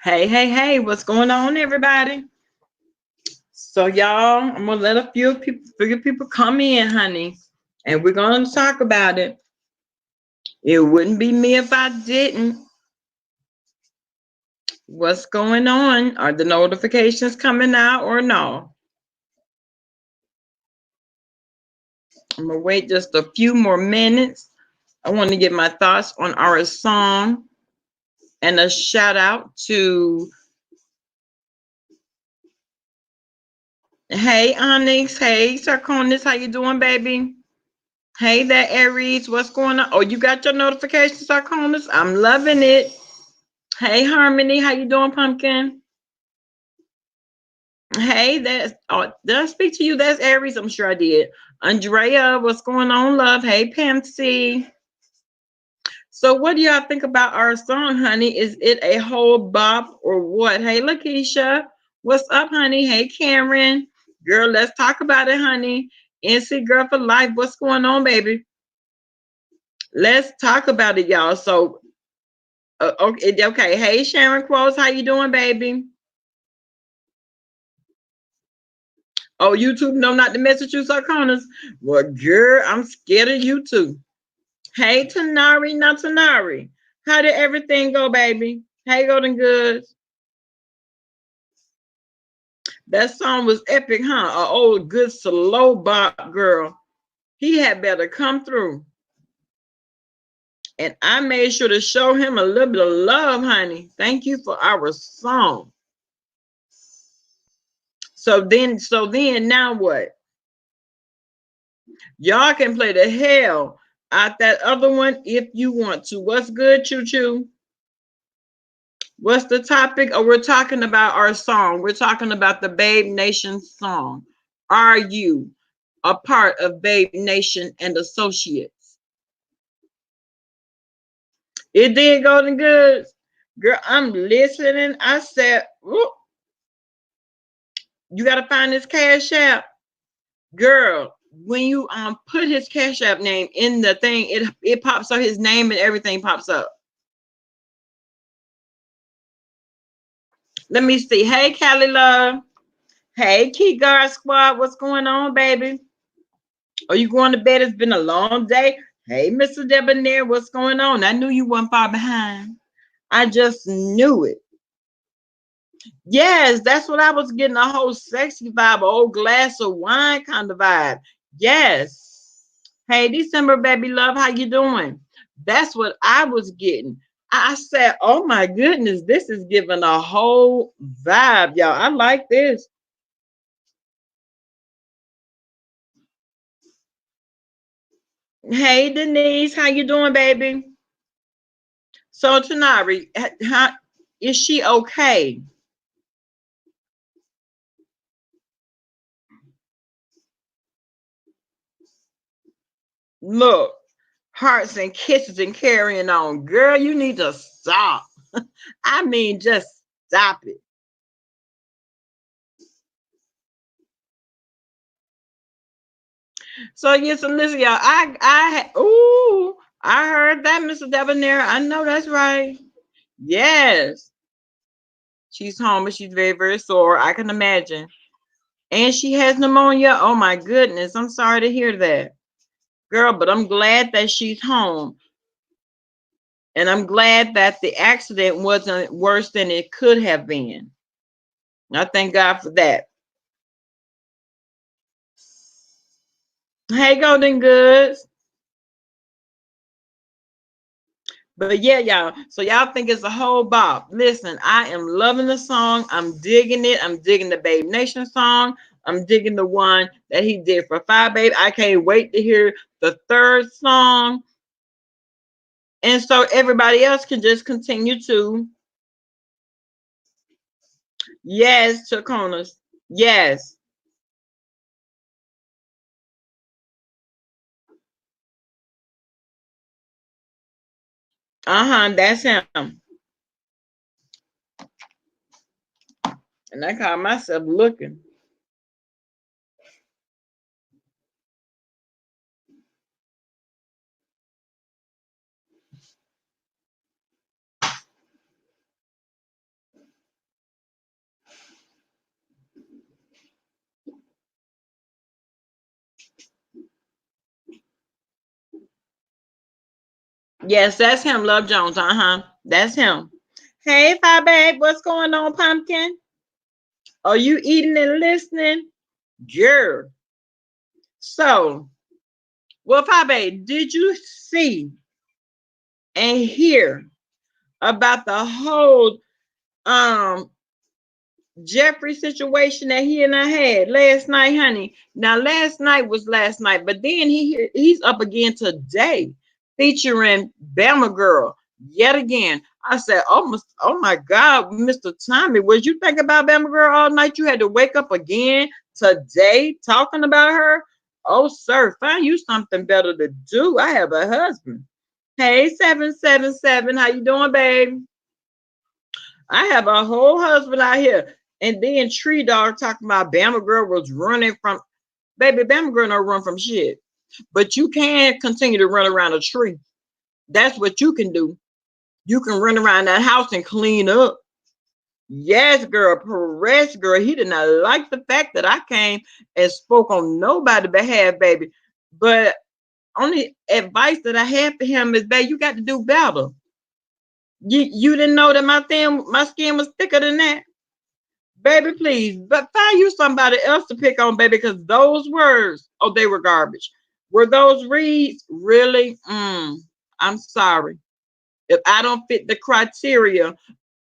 Hey, hey, hey, what's going on, everybody? So, y'all, I'm gonna let a few people come in, honey, and we're gonna talk about it. It wouldn't be me if I didn't. What's going on? Are the notifications coming out or no? I'm gonna wait just a few more minutes. I want to get my thoughts on our song and a shout out to Hey Onyx, hey Sarkonis, how you doing, baby? Hey there, Aries. What's going on? Oh, you got your notifications, Sarkonis? I'm loving it. Hey, Harmony. How you doing, Pumpkin? Hey, that's did I speak to you? That's Aries. I'm sure I did. Andrea, what's going on, love? Hey, Pansy. So, what do y'all think about our song, honey? Is it a whole bop or what? Hey, Lakeisha. What's up, honey? Hey, Cameron. Girl, let's talk about it, honey. NC Girl for Life. What's going on, baby? Let's talk about it, y'all. So, okay, okay. Hey, Sharon Quotes, how you doing, baby? Oh, YouTube, no, not to mess with you, Sarkonas. Well, girl, I'm scared of you too. Hey, Tanari, not Tanari. How did everything go, baby? Hey, Golden Goods. That song was epic, huh? A old good slow bop girl. He had better come through. And I made sure to show him a little bit of love, honey. Thank you for our song. So then now what? Y'all can play the hell out that other one if you want to. What's good, Choo Choo? What's the topic? Oh, we're talking about our song. We're talking about the Babe Nation song. Are you a part of Babe Nation and Associates? It did Golden Goods. Girl, I'm listening. I said, "Ooh, you got to find this Cash App." Girl, when you put his Cash App name in the thing, it pops up, his name and everything pops up. Let me see. Hey, Callie Love. Hey, Key Guard Squad. What's going on, baby? Are you going to bed? It's been a long day. Hey, Mr. Debonair. What's going on? I knew you weren't far behind. I just knew it. Yes, that's what I was getting, a whole sexy vibe, a old glass of wine kind of vibe. Yes. Hey, December baby love, how you doing? That's what I was getting. I said, oh my goodness, this is giving a whole vibe, y'all. I like this. Hey, Denise, how you doing, baby? So, Tanari, how, is she okay? Look, hearts and kisses and carrying on. Girl, you need to stop. I mean, just stop it. So yes, and listen, y'all. I heard that, Mr. Debonair. I know that's right. Yes, she's home, but she's very, very sore. I can imagine, and she has pneumonia. Oh my goodness, I'm sorry to hear that, girl. But I'm glad that she's home, and I'm glad that the accident wasn't worse than it could have been. I thank God for that. Hey, Golden Goods. But yeah, y'all. So y'all think it's a whole bop. Listen, I am loving the song. I'm digging it. I'm digging the Babe Nation song. I'm digging the one that he did for Five Babe. I can't wait to hear the third song. And so everybody else can just continue to, yes, Chaconas. Yes. Uh-huh. That's him. And I call myself looking. Yes, that's him, Love Jones. Uh-huh. That's him. Hey, Fi Babe, what's going on, Pumpkin? Are you eating and listening? Yeah. So, well, Fi Babe, did you see and hear about the whole um Jeffrey situation that he and I had last night, honey? Now, last night was last night, but then he's up again today, featuring Bama Girl yet again. I said, oh my God, Mr. Tommy, what you think about Bama Girl all night? You had to wake up again today talking about her? Oh, sir, find you something better to do. I have a husband. Hey, 777, how you doing, babe? I have a whole husband out here. And then Tree Dog talking about Bama Girl was running from, baby, Bama Girl don't run from shit. But you can continue to run around a tree. That's what you can do. You can run around that house and clean up. Yes, girl, Perez, girl. He did not like the fact that I came and spoke on nobody's behalf, baby. But only advice that I have for him is, babe, you got to do better. You didn't know that my skin was thicker than that. Baby, please, but find you somebody else to pick on, baby, because those words, oh, they were garbage. Were those reads really? I'm sorry. If I don't fit the criteria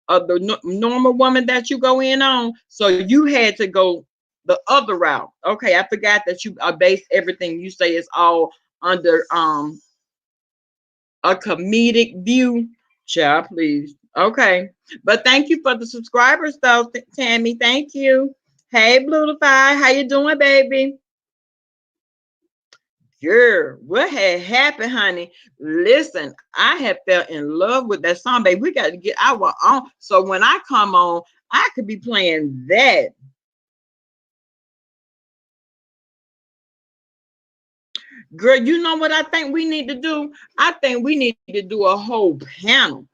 of the normal woman that you go in on, so you had to go the other route. Okay, I forgot that you base everything you say is all under a comedic view. Child, please. Okay. But thank you for the subscribers though, Tammy. Thank you. Hey, Blutify. How you doing, baby? Girl, what had happened, honey? Listen, I have fell in love with that song, baby. We got to get our own. So when I come on, I could be playing that. Girl, you know what I think we need to do? I think we need to do a whole panel.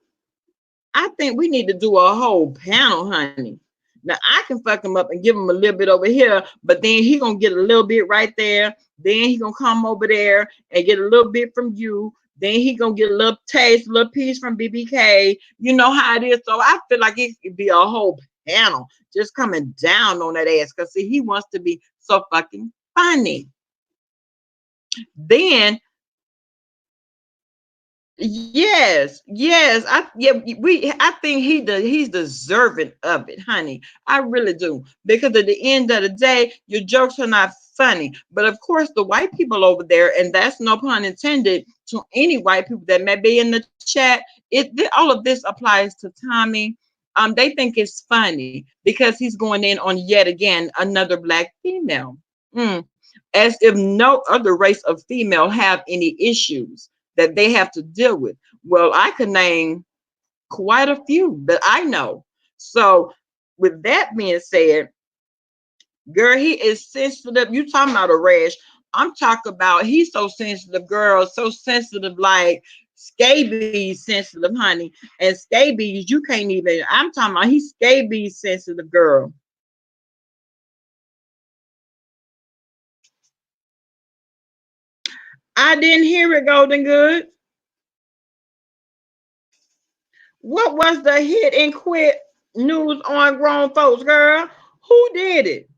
I think we need to do a whole panel, honey. Now I can fuck him up and give him a little bit over here, but then he gonna get a little bit right there. Then he gonna come over there and get a little bit from you. Then he gonna get a little taste, a little piece from BBK. You know how it is. So I feel like it could be a whole panel just coming down on that ass. Cause see, he wants to be so fucking funny. Then yes. I think he's deserving of it, honey. I really do. Because at the end of the day, your jokes are not funny. But of course, the white people over there, and that's no pun intended to any white people that may be in the chat, all of this applies to Tommy. They think it's funny because he's going in on yet again another black female. Mm. As if no other race of female have any issues that they have to deal with. Well, I could name quite a few that I know. So, with that being said, girl, he is sensitive. You talking about a rash? I'm talking about he's so sensitive, girl, so sensitive, like scabies sensitive, honey. And scabies, you can't even. I'm talking about he's scabies sensitive, girl. I didn't hear it, Golden Good. What was the hit and quit news on grown folks, girl? Who did it?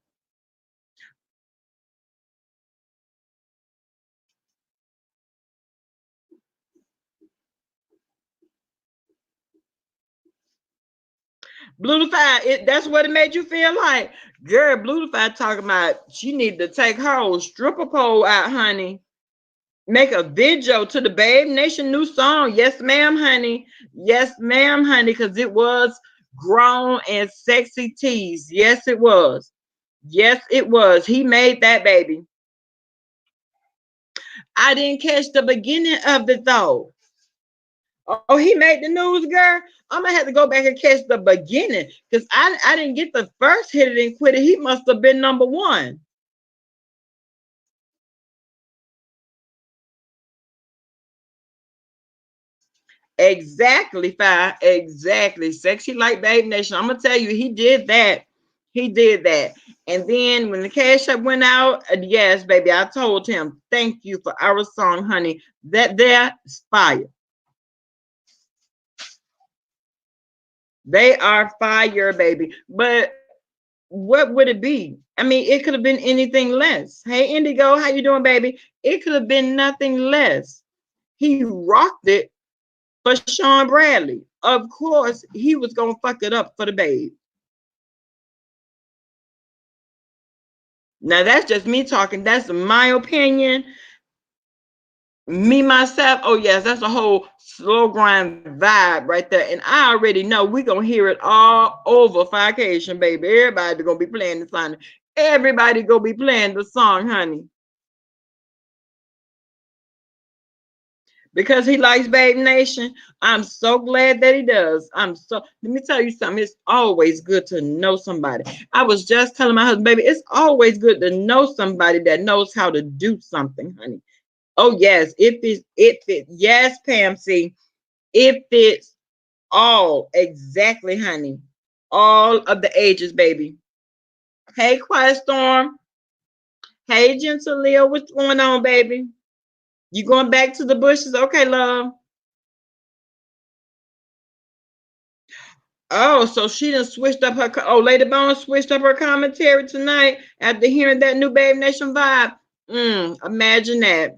Blutify, that's what it made you feel like. Girl, Blutify talking about she need to take her old stripper pole out, honey. Make a video to the Babe Nation new song. Yes, ma'am, honey. Yes, ma'am, honey, because it was grown and sexy tease. Yes, it was. Yes, it was. He made that, baby. I didn't catch the beginning of it though. Oh, he made the news, girl. I'm gonna have to go back and catch the beginning because I didn't get the first hit it and quit it. He must have been number one. Exactly, fine. Exactly. Sexy like Babe Nation. I'm gonna tell you, he did that. He did that. And then when the cash up went out, yes, baby, I told him, thank you for our song, honey. That there is fire. They are fire, baby. But what would it be? I mean, it could have been anything less. Hey, Indigo, how you doing, baby? It could have been nothing less. He rocked it for Sean Bradley. Of course, he was gonna fuck it up for the babe. Now that's just me talking. That's my opinion. Me myself, oh yes, that's a whole slow grind vibe right there. And I already know we're gonna hear it all over Fication, baby. Everybody gonna be playing the song. Everybody gonna be playing the song, honey. Because he likes Babe Nation. I'm so glad that he does. Let me tell you something. It's always good to know somebody. I was just telling my husband, baby, it's always good to know somebody that knows how to do something, honey. Oh, yes. Yes, Pam C. It fits all exactly, honey. All of the ages, baby. Hey, Quiet Storm. Hey, Gentle Leo. What's going on, baby? You going back to the bushes? Okay, love. Oh, so she done switched up her. Lady Bone switched up her commentary tonight after hearing that new Babe Nation vibe. Imagine that.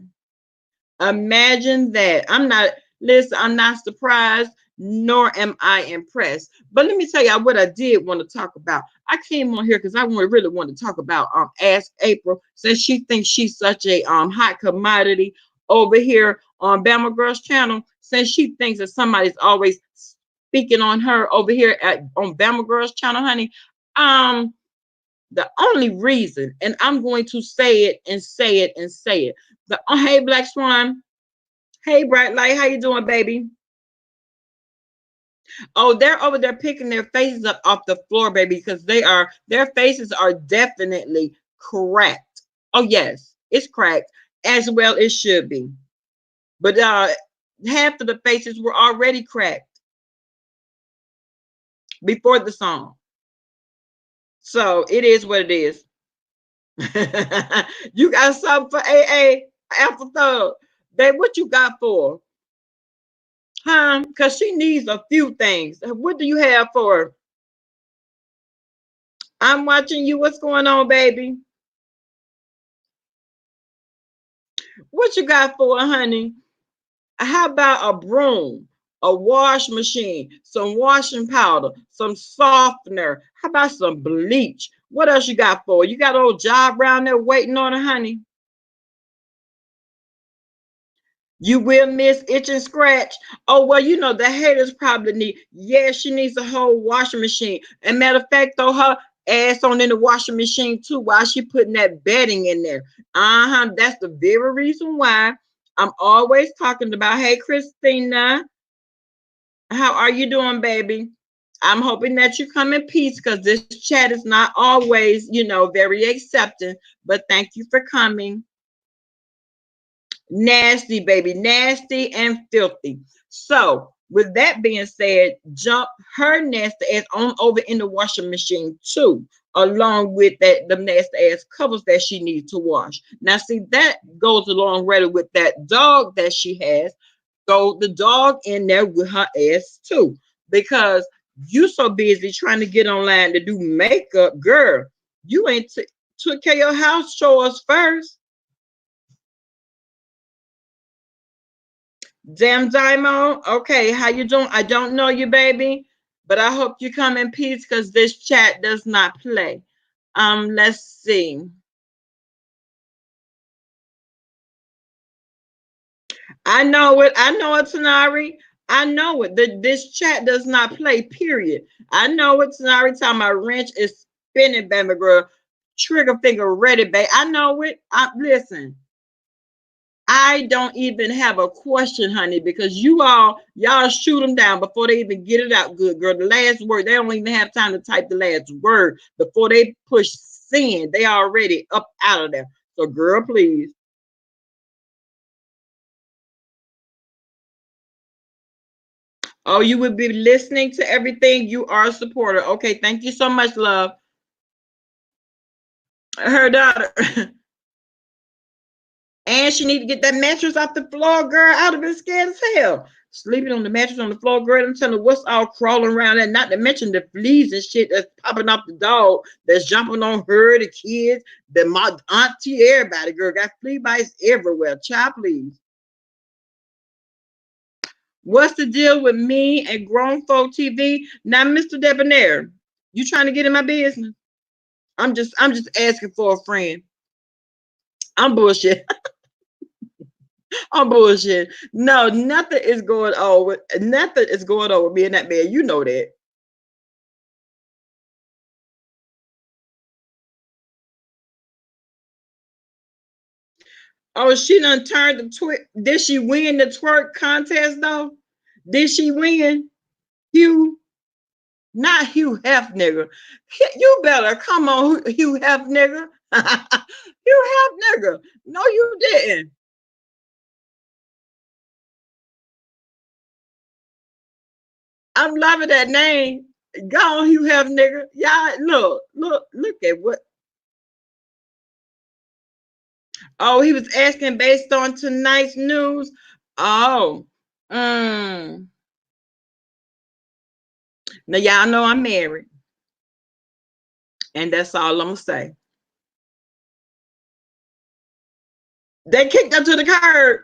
Imagine that. I'm not surprised, nor am I impressed. But let me tell you what I did want to talk about. I came on here because I really want to talk about Ask April, since she thinks she's such a hot commodity over here on Bama Girls channel, since she thinks that somebody's always speaking on her over here on Bama Girls channel, honey. The only reason, and I'm going to say it and say it and say it. Hey, Black Swan. Hey, Bright Light, how you doing, baby? Oh, they're over there picking their faces up off the floor, baby, because their faces are definitely cracked. Oh, yes, it's cracked, as well it should be. But half of the faces were already cracked before the song. So it is what it is. You got something for AA Alpha Thug? Babe, what you got for? Huh? Because she needs a few things. What do you have for her? I'm watching you. What's going on, baby? What you got for her, honey? How about a broom, a wash machine, some washing powder, some softener? How about some bleach? What else you got for her? You got an old job around there waiting on her, honey? You will miss itch and scratch. Oh, well, you know, the haters probably need, yeah, she needs a whole washing machine. And matter of fact, throw her ass on in the washing machine too while she putting that bedding in there. That's the very reason why I'm always talking about, hey, Christina, how are you doing, baby? I'm hoping that you come in peace because this chat is not always, very accepting, but thank you for coming. Nasty, baby, nasty and filthy. So, with that being said, jump her nasty ass on over in the washing machine too, along with the nasty ass covers that she needs to wash. Now, see, that goes along ready with that dog that she has. Throw the dog in there with her ass too, because you so busy trying to get online to do makeup, girl. You ain't took care of your house chores first. Damn Diamond. Okay, how you doing? I don't know you, baby, but I hope you come in peace because this chat does not play. Let's see. I know it. I know it, Tanari. I know it. This chat does not play, period. I know it, Tanari. Time my wrench is spinning, baby girl. Trigger finger ready, babe. I know it. Listen. I don't even have a question, honey, because y'all shoot them down before they even get it out good, girl. The last word, they don't even have time to type the last word before they push send. They already up out of there. So, girl, please. Oh, you would be listening to everything. You are a supporter. Okay, thank you so much, love. Her daughter. And she need to get that mattress off the floor, girl. I'd have been scared as hell. sleeping on the mattress on the floor, girl. I'm telling you what's all crawling around there. Not to mention the fleas and shit that's popping off the dog, that's jumping on her, the kids, my auntie, everybody, girl. Got flea bites everywhere. Child, please. What's the deal with me and Grown Folk TV? Now, Mr. Debonair, you trying to get in my business? I'm just asking for a friend. I'm bullshit. I'm bullshit. No, nothing is going on with me and that man. You know that. Oh, she done turned the twerk. Did she win the twerk contest though? Did she win? Hugh, not Hugh Hefner. You better come on, Hugh Hefner. Hugh Hefner. No, you didn't. I'm loving that name. Go on, Hugh Hefner. Y'all look at what. Oh, he was asking based on tonight's news. Oh, now y'all know I'm married, and that's all I'm gonna say. They kicked her to the curb,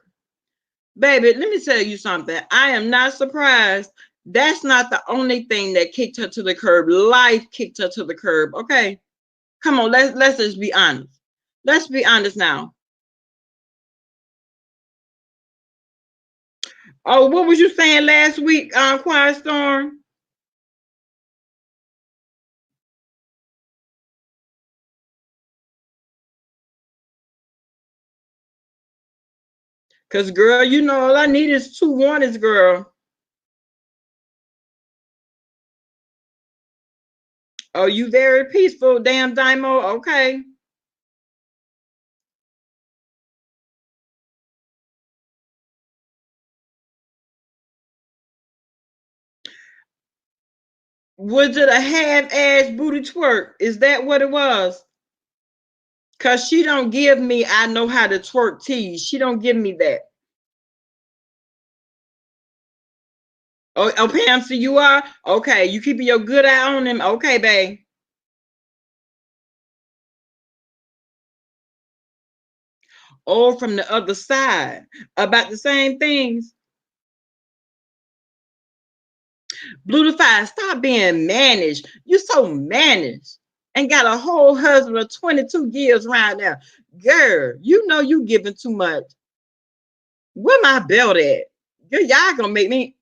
baby. Let me tell you something. I am not surprised. That's not the only thing that kicked her to the curb. Life kicked her to the curb. Okay, come on. Let's just be honest. Let's be honest now. Oh, what was you saying last week, Quiet Storm? Cause girl, you know all I need is 2 warnings, girl. Oh, you very peaceful, damn Dymo. Okay. Was it a half-ass booty twerk? Is that what it was? Cause she don't give me I know how to twerk tease. She don't give me that. Oh, Pam, so you are? Okay, you keeping your good eye on him. Okay, babe. Or from the other side. About the same things. Blutify, stop being managed. You so managed. And got a whole husband of 22 years right now. Girl, you know you giving too much. Where my belt at? Girl, y'all gonna make me.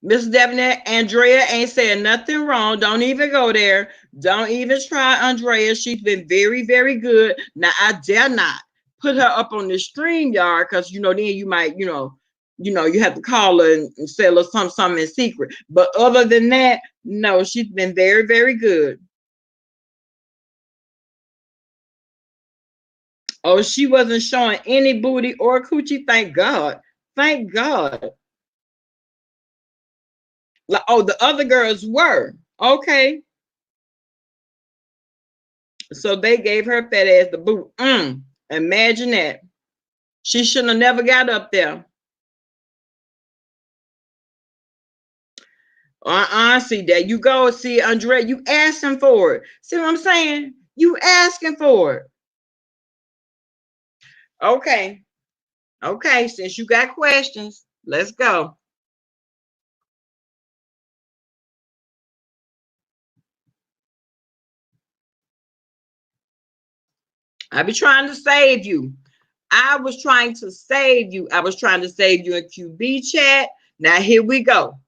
Miss Devin, Andrea ain't saying nothing wrong. Don't even go there. Don't even try Andrea. She's been very, very good. Now I dare not put her up on the stream yard because then you might, you have to call her and sell her something in secret. But other than that, no, she's been very, very good. Oh, she wasn't showing any booty or coochie. Thank God. Thank God. Like, oh, the other girls were. Okay. So they gave her fat ass the boot. Imagine that. She shouldn't have never got up there. See, there you go. See, Andrea, you asking for it. See what I'm saying? You asking for it. Okay. Okay. Since you got questions, let's go. I be trying to save you. I was trying to save you. I was trying to save you in QB chat. Now here we go.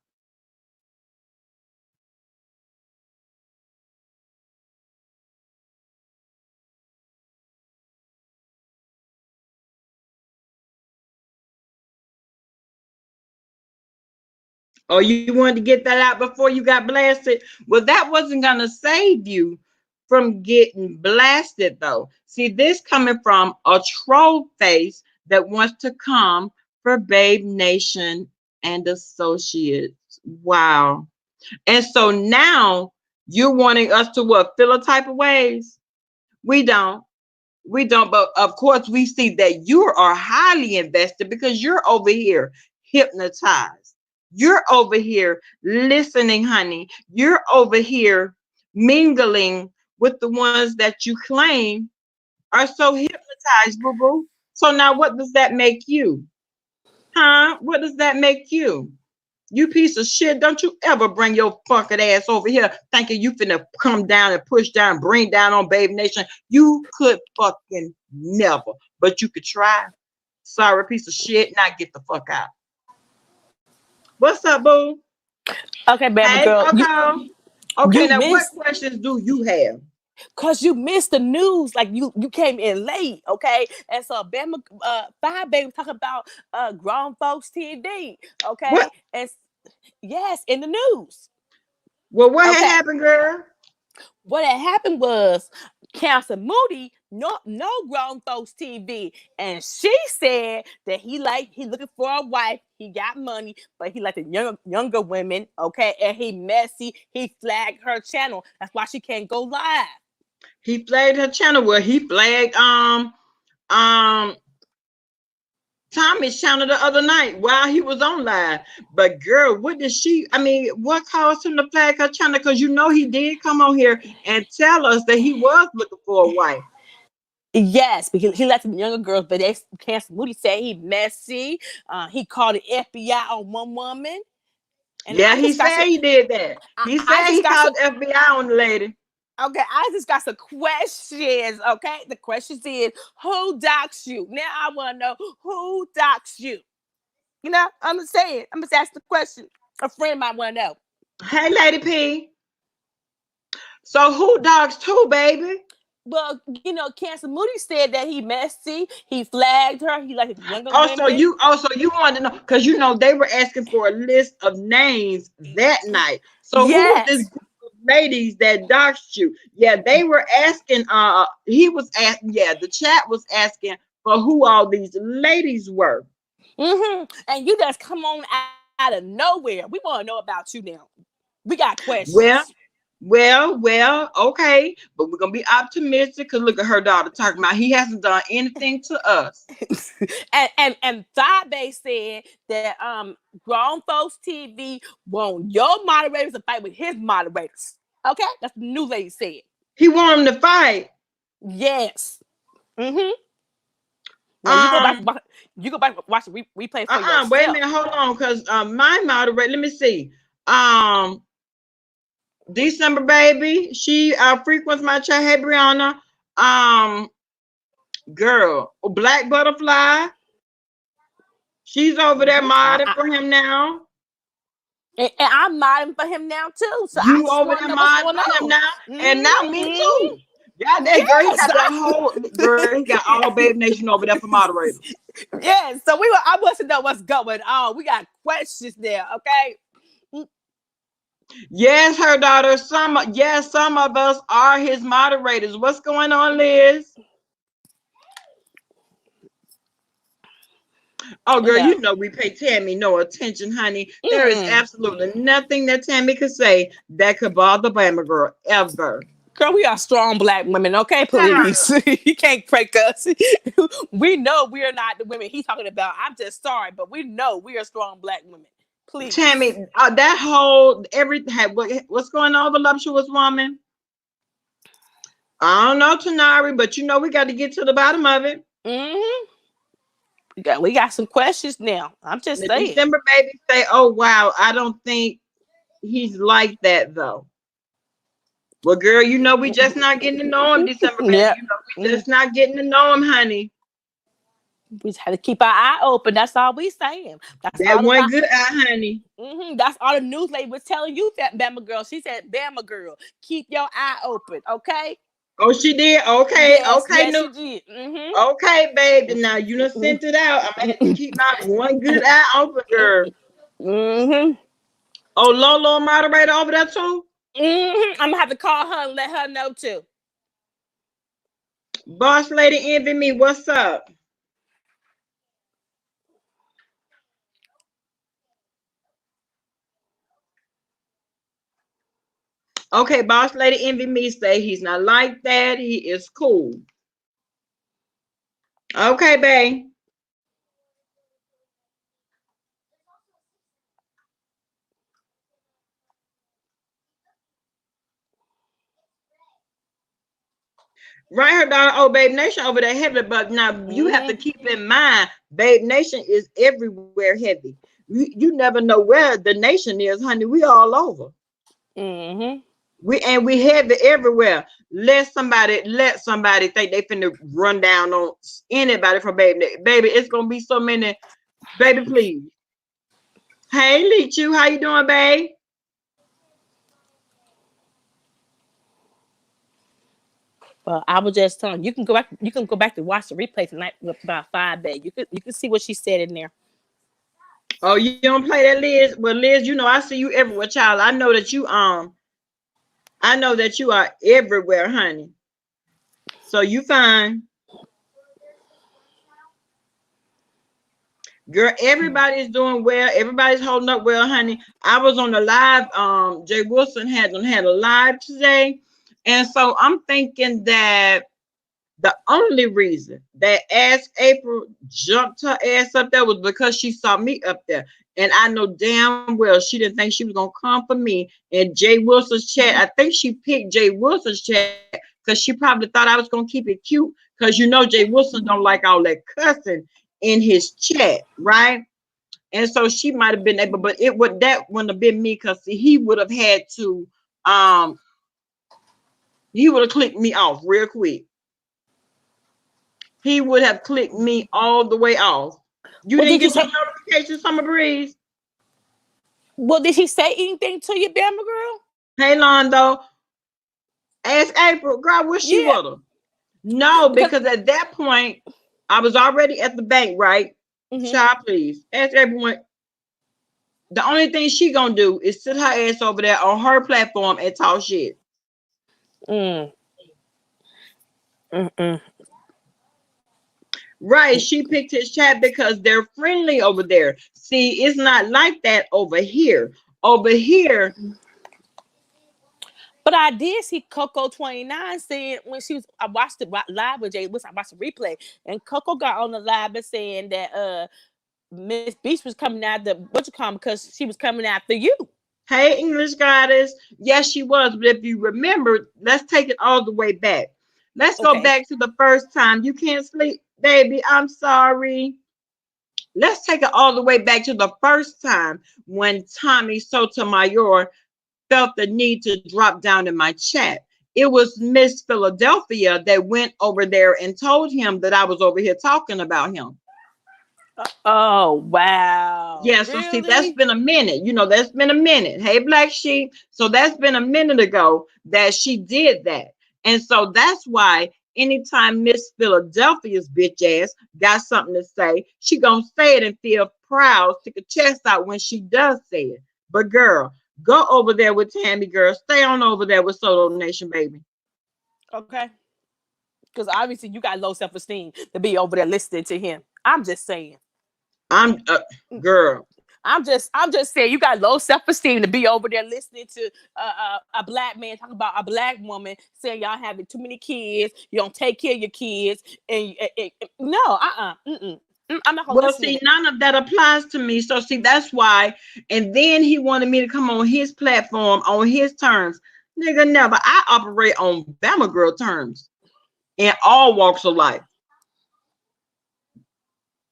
Oh, you wanted to get that out before you got blasted? Well, that wasn't going to save you from getting blasted, though. See, this coming from a troll face that wants to come for Babe Nation and Associates. Wow. And so now you're wanting us to what? Feel a type of ways? We don't. We don't, but of course we see that you are highly invested because you're over here hypnotized. You're over here listening, honey. You're over here mingling with the ones that you claim are so hypnotized, boo boo. So now what does that make you? Huh? What does that make you? You piece of shit. Don't you ever bring your fucking ass over here thinking you finna come down and push down, bring down on Babe Nation. You could fucking never. But you could try. Sorry, piece of shit. Now get the fuck out. What's up, boo? Okay, baby Hey, girl, Coco. Okay, you now what missed questions do you have? because you missed the news. Like you came in late, okay? And so Bama Five Baby talk about grown folks TV, What? okay? And yes, in the news. Well, what had Okay. happened, girl? What had happened was Cancer Moody no grown folks TV, and she said that he looking for a wife. He got money, but he like the younger women. Okay, and he messy. He flagged her channel. That's why she can't go live. He flagged her channel. Well, he flagged um Tommy's channel the other night while he was on live. But girl, what did she? I mean, what caused him to flag her channel? Because you know he did come on here and tell us that he was looking for a wife. Yes, because he let the younger girls, but they Cancer Moody said he messy. He called the FBI on one woman, and Yeah, he said he did that. He I said just he got some. called the FBI on the lady. Okay, I just got some questions. Okay, the questions is who docs you? Now I want to know who docs you. You know, I'm gonna say it. I'm gonna ask the question. A friend might want to know. Hey, Lady P. So who dogs too, baby? Well, Cancer Moody said that he messy. He flagged her. He like younger Also, women. you wanted to know because you know they were asking for a list of names that night. So who was this Yes. group of ladies that doxed you? Yeah, they were asking. He was asking. Yeah, the chat was asking for who all these ladies were. And you just come on out of nowhere. We want to know about you now. We got questions. Well, okay, but we're gonna be optimistic because look at her daughter talking about he hasn't done anything to us. and Thigh said that grown folks TV want your moderators to fight with his moderators. Okay, that's the new lady said. He want him to fight. Yes. Mm-hmm. Now Um, you go back watch the replay for wait a yourself. minute, hold on, because my moderator, let me see. Um, December baby, she frequents my chat. Hey Brianna. Um, girl, Black Butterfly, she's over there modding for him now. And I'm modding for him now too. So I You just over want to there know what's modding going for him on. now, and now me too. Yeah, that girl, he Yes. got that whole girl. He got all Babe Nation over there for moderators. Yes. So I want to know what's going on. We got questions there. Okay. Yes, her daughter. Some of us are his moderators. What's going on, Liz? Oh, girl, Yeah. you know we pay Tammy no attention, honey. There is Mm-mm. absolutely nothing that Tammy could say that could bother Bama girl ever. Girl, we are strong black women, okay? Please. You can't break us. We know we are not the women he's talking about. I'm just sorry, but we know we are strong black women. Please. Tammy, that whole what's going on, voluptuous woman? I don't know, Tanari, but you know we got to get to the bottom of it. Mm-hmm. We got some questions now. I'm just The saying. December baby say, "Oh wow, I don't think he's like that though." Well, girl, you know we just not getting to know him, December baby. Yeah. You know we just not getting to know him, honey. We just had to keep our eye open. That's all we saying. That's That all one about. good eye, honey. That's all the news lady was telling you, that Bama girl. She said, "Bama girl, keep your eye open, okay?" Oh, she did. Okay, Yes, okay, yes, no, she did. okay, baby. Now you done sent it out. I'm gonna have to keep my one good eye open, girl. Mm-hmm. Oh, Lolo moderator over there too. I'm gonna have to call her and let her know too. Boss lady envy me. What's up? Okay, boss lady envy me. Say he's not like that. He is cool. Okay, babe. Right, her daughter. Oh, Babe Nation over there heavy, but now you have to Mm-hmm. keep in mind, Babe Nation is everywhere heavy. You never know where the nation is, honey. We all over. Mm-hmm. We heavy everywhere. Let somebody think they finna run down on anybody from Baby, it's gonna be so many. Baby, please. Hey, Leechu, how you doing, babe? But I was just telling you, you can go back. You can go back to watch the replay tonight with about 5 days. You can see what she said in there. Oh, you don't play that, Liz? Well, Liz, I see you everywhere, child. I know that you are everywhere, honey. So you fine. Girl, everybody's doing well. Everybody's holding up well, honey. I was on the live. Jay Wilson had a live today. And so I'm thinking that the only reason that Ask April jumped her ass up there was because she saw me up there. And I know damn well she didn't think she was gonna come for me in Jay Wilson's chat. I think she picked Jay Wilson's chat because she probably thought I was gonna keep it cute. Because Jay Wilson don't like all that cussing in his chat, right? And so she might have been able, but that wouldn't have been me because he would have had to um he would have clicked me off real quick. He would have clicked me all the way off. You What didn't did you get your say? notification, Summer Breeze? Well, did she say anything to you, Bama girl? Hey, Londo. Ask April. Girl, I wish she Yeah, would have. No, because because at that point, I was already at the bank, right? mm-hmm. Child, please. Ask April. The only thing she gonna do is sit her ass over there on her platform and talk shit. mm, mm-mm. Right. She picked his chat because they're friendly over there. See, it's not like that over here. Over here, But I did see Coco 29 saying when she was, I watched it live with Jay Wilson, I watched the replay, and Coco got on the live and saying that Miss Beach was coming after what you call him because she was coming after you. hey, English goddess. Yes, she was. But if you remember, let's take it all the way back. Let's go Okay. back to the first time. You can't sleep, baby. I'm sorry. Let's take it all the way back to the first time when Tommy Sotomayor felt the need to drop down in my chat. It was Miss Philadelphia that went over there and told him that I was over here talking about him. Oh wow! Yeah, so see, that's Really? been a minute. That's been a minute. Hey, Black Sheep. So that's been a minute ago that she did that. And so that's why anytime Miss Philadelphia's bitch ass got something to say, she gonna say it and feel proud, stick a chest out when she does say it. But girl, go over there with Tammy, girl. Stay on over there with Solo Nation, baby. Okay. Because obviously you got low self esteem to be over there listening to him. I'm just saying. I'm girl. I'm just saying you got low self esteem to be over there listening to a black man talk about a black woman saying y'all having too many kids, you don't take care of your kids, and no, I'm not gonna Well, listen to see, that. none of that applies to me. So, see, that's why. And then he wanted me to come on his platform on his terms. Nigga, never. I operate on Bama Girl terms in all walks of life.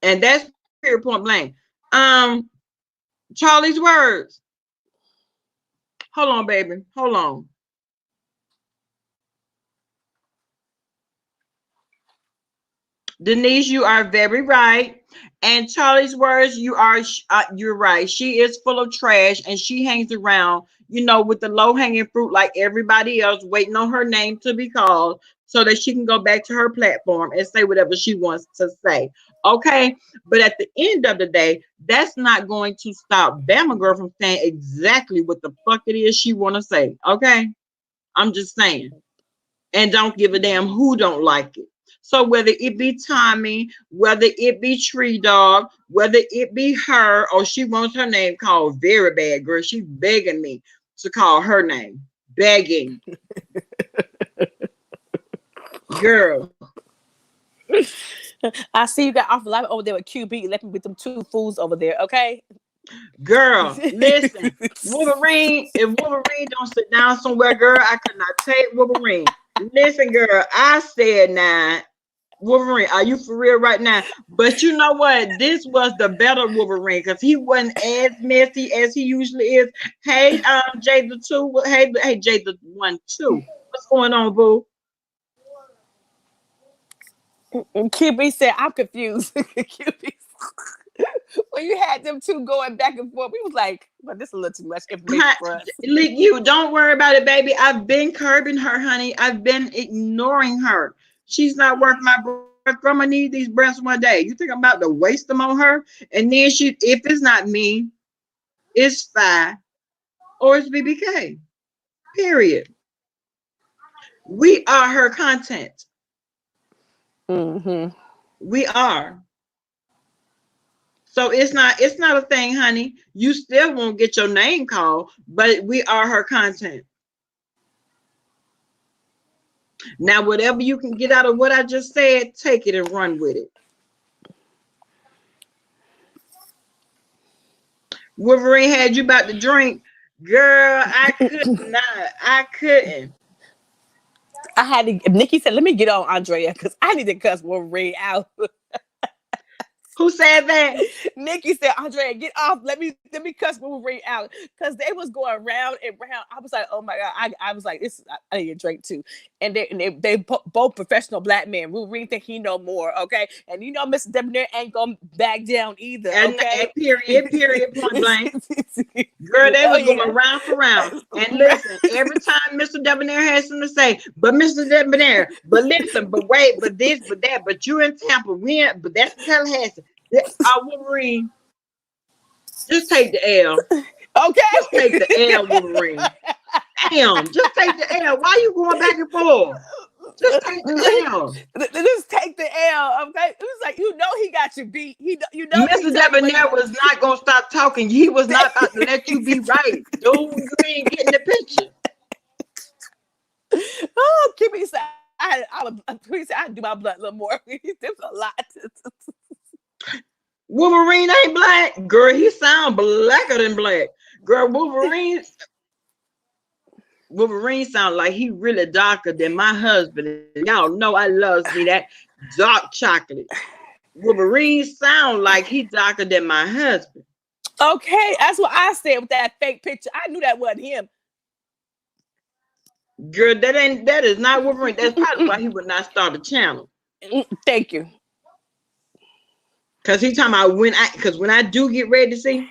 And that's period point blank. Um, Charlie's words. Hold on, baby. Hold on. Denise, you are very right. And Charlie's words, you're right. She is full of trash, and she hangs around, with the low hanging fruit like everybody else, waiting on her name to be called so that she can go back to her platform and say whatever she wants to say. Okay, but at the end of the day, that's not going to stop Bama Girl from saying exactly what the fuck it is she want to say. Okay, I'm just saying, and don't give a damn who don't like it. So whether it be Tommy, whether it be Tree Dog, whether it be her, or she wants her name called very bad, girl. She begging me to call her name. Begging. Girl. I see you got awful lot over there with QB. Let me with them two fools over there, okay? Girl, listen. Wolverine, if Wolverine don't sit down somewhere, girl, I could not take Wolverine. Listen, girl, I said now, Wolverine, are you for real right now? But you know what? This was the better Wolverine because he wasn't as messy as he usually is. Hey, Jay the 2. Hey, Jay the 1 2. What's going on, boo? And QB said, I'm confused. QB, when you had them two going back and forth, we was like, well, this is a little too much information for us. You don't worry about it, baby. I've been curbing her, honey. I've been ignoring her. She's not worth my breath. Grandma need these breasts one day. You think I'm about to waste them on her? And then if it's not me, it's Fi or it's BBK. Period. We are her content. Mm-hmm. We are. So it's not a thing, honey. You still won't get your name called, but we are her content. Now, whatever you can get out of what I just said, take it and run with it. Wolverine had you about to drink. Girl, I could not. I couldn't. I had to. Nikki said, let me get on Andrea because I need to cuss Wolverine out. Who said that? Nikki said, Andrea, get off. Let me cuss Wolverine out. Because they was going round and round. I was like, oh my God. I was like, I need a drink too. And they both professional black men. Wolverine think he know more, okay? And you know Mr. Debonair ain't gonna back down either. Okay. Period, point blank. Girl, they was going round for round. And listen, every time Mr. Debonair has something to say, but Mr. Debonair, but listen, but wait, but this, but that, but you in Tampa, but that's Tallahassee. Wolverine, just take the L. Okay. Just take the L, Wolverine. Damn, just take the L. Why you going back and forth? Just take the L. Just take the L, okay? It was like, you know he got you beat. Mr. Debonair was not going to stop talking. He was not about to let you be right. Dude, you ain't getting the picture. Oh, Kimmy said, I'd do my blood a little more. There's a lot. Wolverine ain't black. Girl, he sound blacker than black. Girl, Wolverine sound like he really darker than my husband. Y'all know I love me that dark chocolate. Wolverine sound like he darker than my husband. Okay, that's what I said with that fake picture. I knew that wasn't him. Girl, that is not Wolverine. That's probably why he would not start a channel. Thank you. Cause he talking about when I do get ready to see,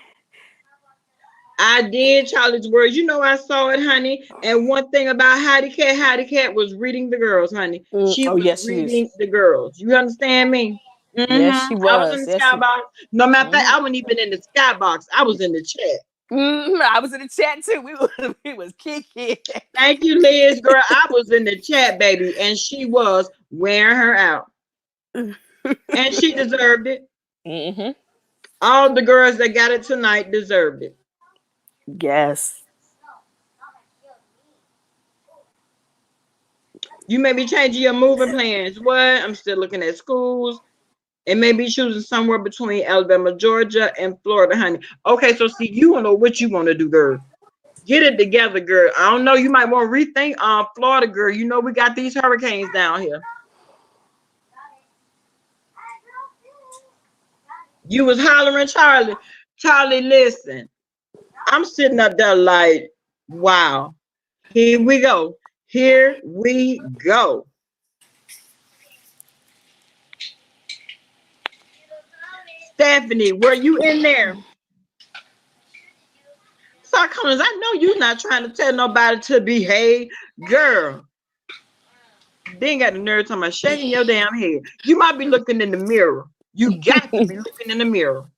I did Charlie's words. You know I saw it, honey. And one thing about Hattie Cat was reading the girls, honey. She was reading the girls. You understand me? Mm-hmm. Yes, she was. I was in the skybox. No matter of fact, I wasn't even in the skybox. I was in the chat. Mm-hmm. I was in the chat too. We was kicking. Thank you, Liz. Girl, I was in the chat, baby, and she was wearing her out. And she deserved it. Mm-hmm. All the girls that got it tonight deserved it. Yes. You may be changing your moving plans. What? I'm still looking at schools. And maybe choosing somewhere between Alabama, Georgia, and Florida, honey. Okay, so see, you don't know what you want to do, girl. Get it together, girl. I don't know. You might want to rethink Florida, girl. You know we got these hurricanes down here. You was hollering, Charlie. Charlie, listen. I'm sitting up there like, wow. Here we go. Here we go. Stephanie, were you in there? Sir Collins, I know you're not trying to tell nobody to behave. Girl, they ain't got the nerve talking about shaking your damn head. You might be looking in the mirror. You got to be looking in the mirror.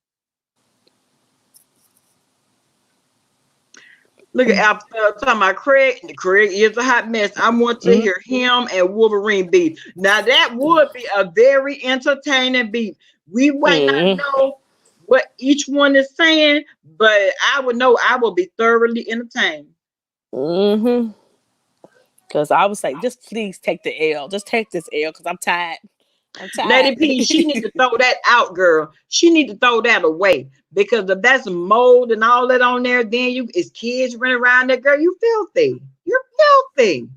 Look at Al talking about Craig. Craig is a hot mess. I want to hear him and Wolverine beat. Now that would be a very entertaining beat. We might not know what each one is saying, but I would know I will be thoroughly entertained. Mm-hmm. Because I was like, just please take the L. Just take this L because I'm tired. I'm Lady tired. P, she need to throw that out, girl. She need to throw that away because if that's mold and all that on there, then you it's kids running around there, girl. You filthy. You're filthy.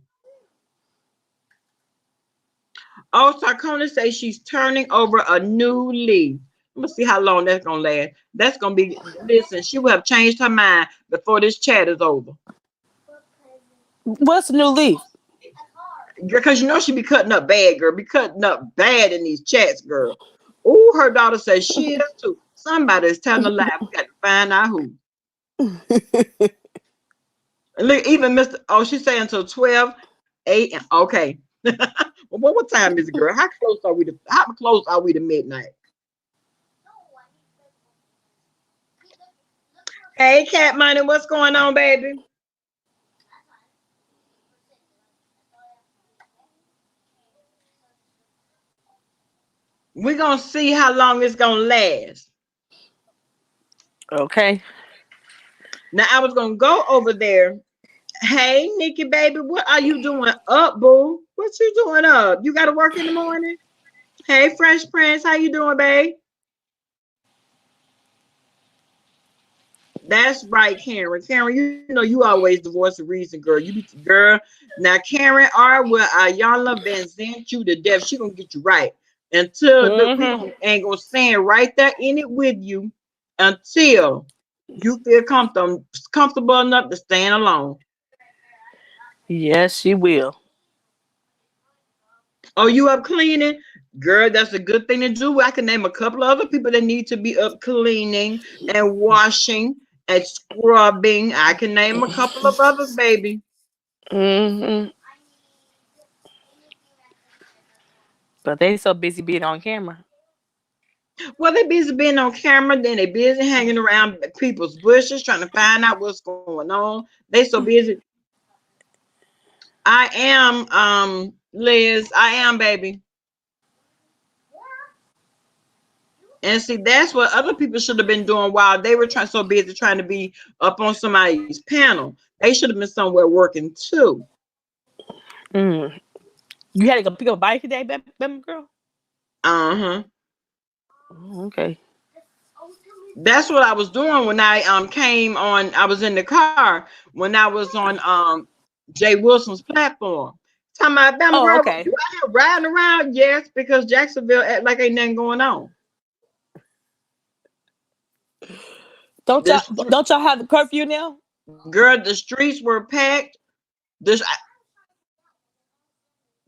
Oh, Sarkona says she's turning over a new leaf. Let's see how long that's gonna last. That's gonna be. Listen, she will have changed her mind before this chat is over. What's the new leaf? Because you know she be cutting up bad, girl. Be cutting up bad in these chats, girl. Oh, her daughter says she is too. Somebody is telling a lie. We got to find out who. Look, even Mr. Oh, she's saying until 12 a.m. Okay. Well, what time is it, girl? How close are we to midnight? Hey, Cat Money, what's going on, baby? We're gonna see how long it's gonna last. Okay. Now I was gonna go over there. Hey, Nikki, baby, what are you doing up, boo? What you doing up? You gotta work in the morning? Hey, Fresh Prince, how you doing, babe? That's right, Karen. Karen, you know you always the voice of reason, girl. You be girl. Now, Karen R. will Ayanla Van Zant you to death. She gonna get you right until we ain't gonna stand right there in it with you until you feel comfortable enough to stand alone. Yes, she will. Oh, you up cleaning? Girl, that's a good thing to do. I can name a couple of other people that need to be up cleaning and washing and scrubbing. I can name a couple of others, baby. But they so busy being on camera. Well, they busy being on camera, then they busy hanging around people's bushes trying to find out what's going on. They so busy. I am, Liz. I am, baby. And see, that's what other people should have been doing while they were so busy trying to be up on somebody's panel. They should have been somewhere working too. You had to go pick up a bike today, baby girl? Uh-huh. Okay. That's what I was doing when I came on. I was in the car when I was on Jay Wilson's platform. Talking about them girl, okay. you out here riding around? Yes, because Jacksonville act like ain't nothing going on. Don't y'all have the curfew now? Girl, the streets were packed.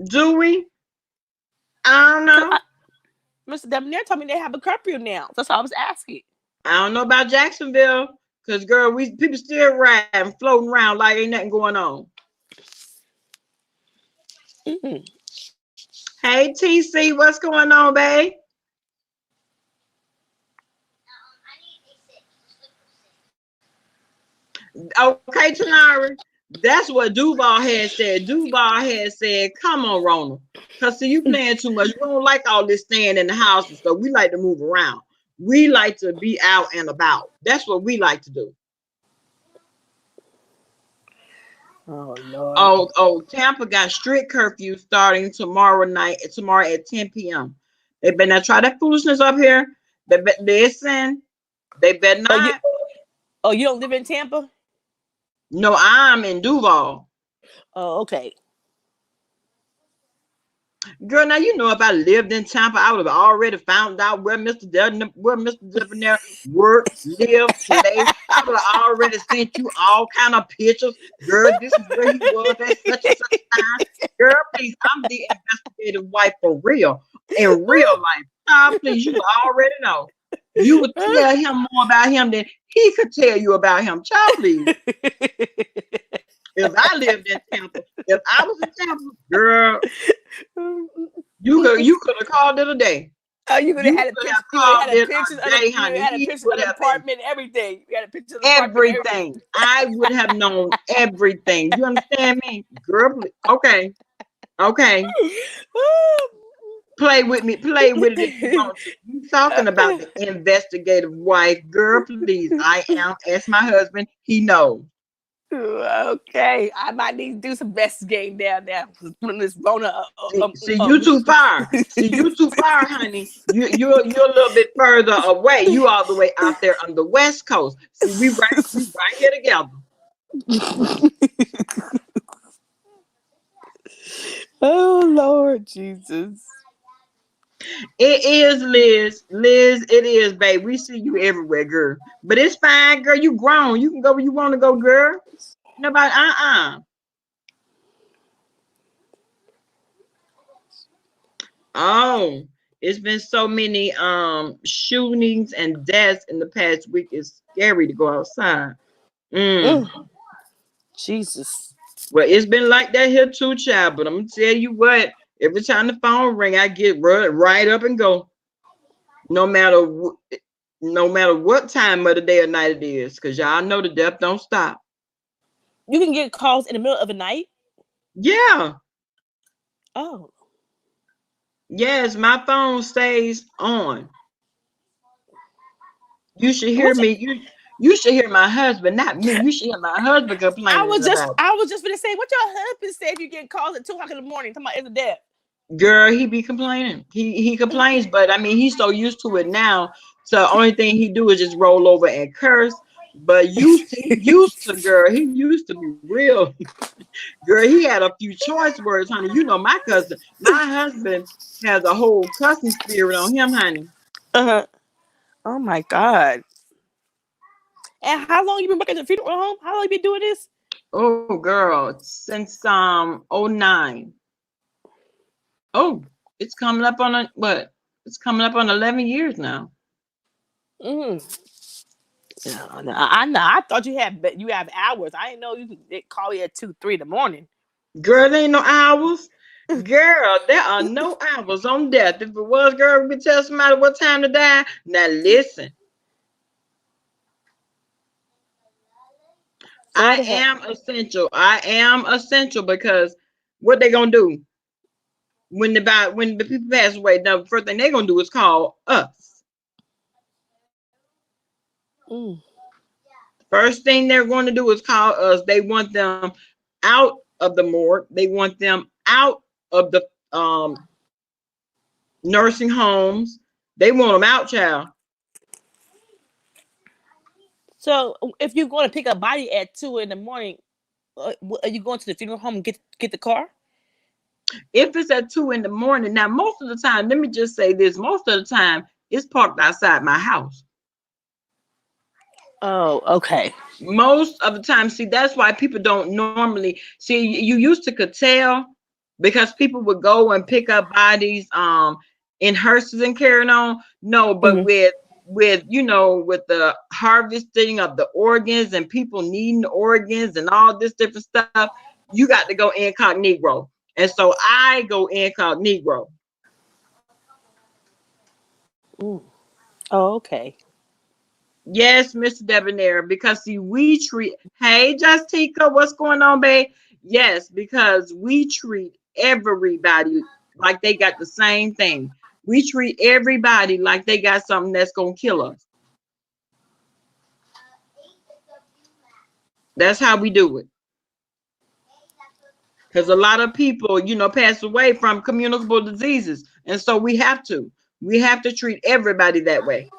Do we? I don't know. Mr. Debonair told me they have a curfew now. That's all I was asking. I don't know about Jacksonville, because girl, people still riding, floating around like ain't nothing going on. Hey TC, what's going on, babe? Okay, Tanara. That's what Duval had said. Duval had said, come on, Rona. Because see, you playing too much. We don't like all this staying in the house and stuff. We like to move around. We like to be out and about. That's what we like to do. Oh, Lord. Oh, Tampa got strict curfew starting tomorrow at 10 p.m. They better not try that foolishness up here. Listen, they better not. You don't live in Tampa? No, I'm in Duval. Oh, okay. Girl, now you know if I lived in Tampa, I would have already found out where Mr. Debonair worked, lived, played. I would have already sent you all kind of pictures. Girl, this is where he was at such and such time. Girl, please, I'm the investigative wife for real. In real life. Oh, please, you already know. You would tell him more about him than he could tell you about him. Child, please. If I lived in Tampa, if I was in Tampa, girl, you could have called it a day. Oh, you could have had a picture. You had a picture of the apartment, everything. You had a picture of the everything. I would have known everything. You understand me, girl? Okay. Play with me. Play with it if you want to. You talking about the investigative wife, girl? Please, I am. Ask my husband. He knows. Okay, I might need to do some investigating down there. Putting this Rona. See, you too far. See, you too far, honey. You're a little bit further away. You all the way out there on the West Coast. See, we right here together. Oh Lord Jesus. It is, Liz. Liz, it is, babe. We see you everywhere, girl. But it's fine, girl. You grown. You can go where you want to go, girl. Nobody, Oh, it's been so many shootings and deaths in the past week. It's scary to go outside. Jesus. Well, it's been like that here too, child. But I'm gonna tell you what. Every time the phone ring, I get right up and go. No matter what time of the day or night it is, because y'all know the death don't stop. You can get calls in the middle of the night? Yeah. Oh. Yes, my phone stays on. You should hear me. You should hear my husband, not me. You should hear my husband complaining. I was just gonna say, what your husband said if you get calls at 2:00 in the morning? Talking about it's a death. Girl, he be complaining. He complains, but I mean he's so used to it now. So the only thing he do is just roll over and curse. But he used to be real. Girl, he had a few choice words, honey. You know my husband has a whole cussing spirit on him, honey. Oh my God. And how long you been working at the funeral home? How long you been doing this? Oh, girl, since 09. Oh, it's coming up on It's coming up on 11 years now. I know. I thought you have hours. I didn't know you could call you at 2, 3 in the morning. Girl, there ain't no hours. Girl, there are no hours on death. If it was, girl, we tell somebody what time to die. Now listen. I am essential. I am essential because what they gonna do when the people pass away? The first thing they gonna do is call us. First thing they're going to do is call us. They want them out of the morgue. They want them out of the nursing homes. They want them out, child. So if you're going to pick a body at 2 in the morning, are you going to the funeral home and get the car? If it's at 2 in the morning, now most of the time, let me just say this: most of the time, it's parked outside my house. Oh, okay. Most of the time, see, that's why people don't normally see. You used to could tell because people would go and pick up bodies in hearses and carrying on. No, but with the harvesting of the organs and people needing organs and all this different stuff, you got to go incognito. And so I go incognito. Oh, okay. Yes, Mr. Debonair, because see, we treat, hey, Justica, what's going on, babe? Yes, because we treat everybody like they got the same thing. We treat everybody like they got something that's going to kill us. That's how we do it. Because a lot of people, pass away from communicable diseases. And so we have to treat everybody that way.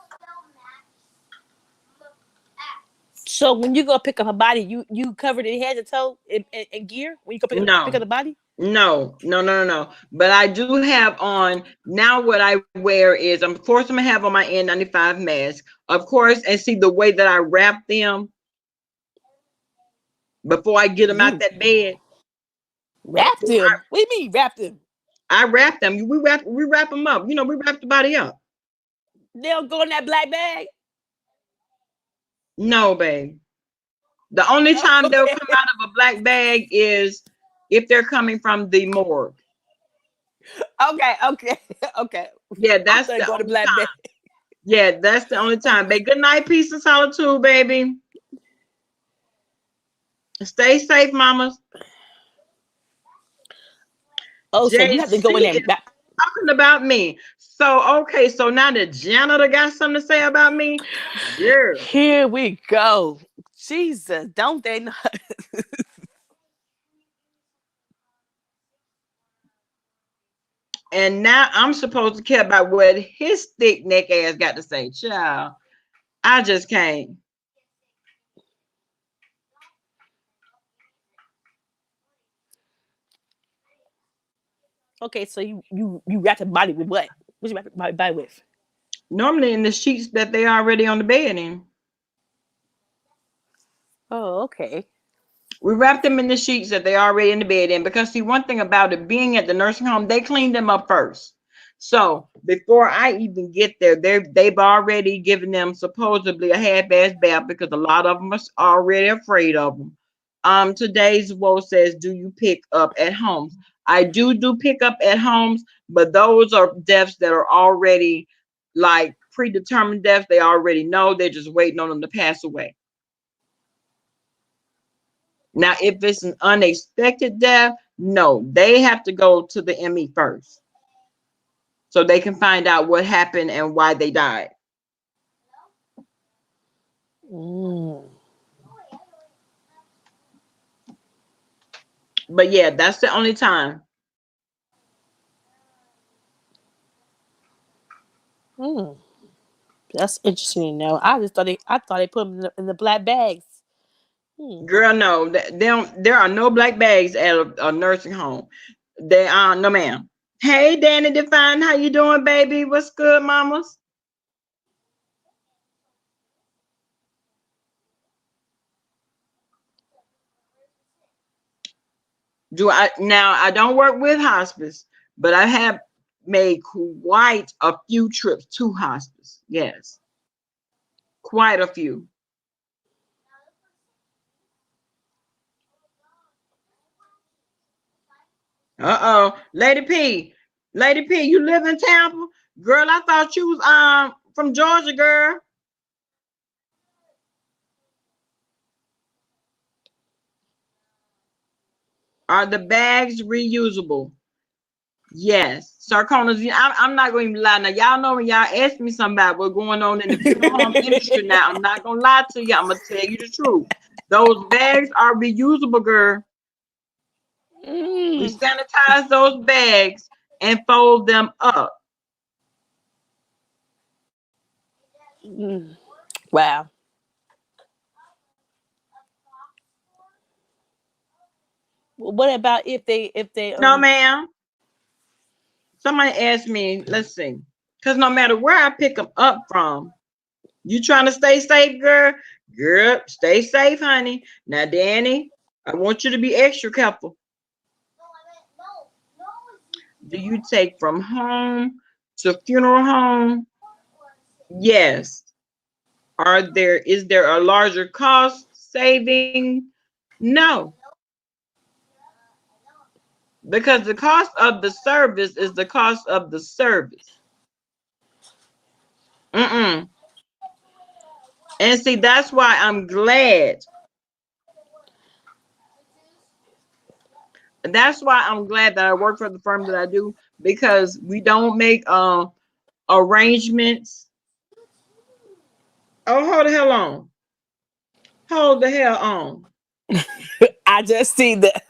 So when you go pick up a body, you covered it head to toe in gear when you go pick up the body? No. But I do have on now. What I wear is, of course, I'm gonna have on my N95 mask, of course, and see the way that I wrap them before I get them out that bed. Wrap them? What do you mean wrap them? I wrap them. We wrap them up. We wrap the body up. They don't go in that black bag? No, babe. The only time they'll come out of a black bag is if they're coming from the morgue. Okay. Yeah, that's the only black time. Yeah, that's the only time. Babe, good night, peace and solitude, baby. Stay safe, mamas. Oh, so you have to go in there. Talking about me. So, okay, so now the janitor got something to say about me? Yeah. Here we go. Jesus, don't they know? And now I'm supposed to care about what his thick neck ass got to say. Child, I just can't. Okay, so you wrap the body with what? What you wrap the body with? Normally in the sheets that they already on the bed in. Oh, okay. We wrap them in the sheets that they already in the bed in, because see, one thing about it, being at the nursing home, they clean them up first. So before I even get there, they've already given them supposedly a half-ass bath, because a lot of them are already afraid of them. Today's woe says, do you pick up at homes? I do pick up at homes, but those are deaths that are already like predetermined deaths. They already know, they're just waiting on them to pass away. Now, if it's an unexpected death, no, they have to go to the ME first, so they can find out what happened and why they died. But yeah, that's the only time. That's interesting to know. I thought they put them in the black bags. Girl, no, there are no black bags at a nursing home. They are no, ma'am. Hey, Danny Define, how you doing, baby? What's good, mamas? I don't work with hospice, but I have made quite a few trips to hospice. Yes, quite a few. Lady P, you live in Tampa, girl? I thought you was from Georgia, girl. Are the bags reusable? Yes. Sarconas, I'm not going to lie. Now, y'all know when y'all ask me something about what's going on in the funeral home industry now, I'm not going to lie to you. I'm going to tell you the truth. Those bags are reusable, girl. We sanitize those bags and fold them up. Wow. What about if they No, ma'am. Somebody asked me, let's see, because no matter where I pick them up from, you trying to stay safe, girl? Girl, stay safe, honey. Now, Danny, I want you to be extra careful. Do you take from home to funeral home? Yes. Is there a larger cost saving? No. Because the cost of the service is the cost of the service. And see, that's why I'm glad. That's why I'm glad that I work for the firm that I do, because we don't make arrangements. Oh, hold the hell on. Hold the hell on. I just see that.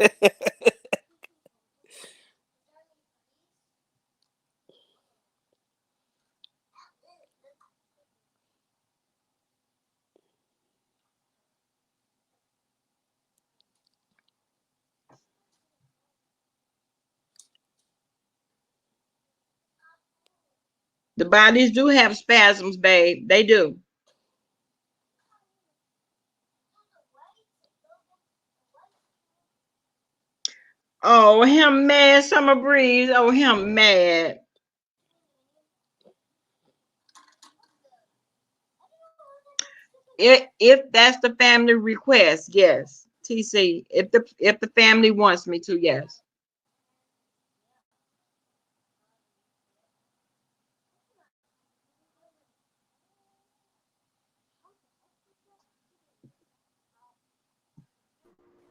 The bodies do have spasms, babe. They do. Oh, him mad, Summer Breeze. Oh, him mad. If that's the family request, yes. TC, if the family wants me to, yes.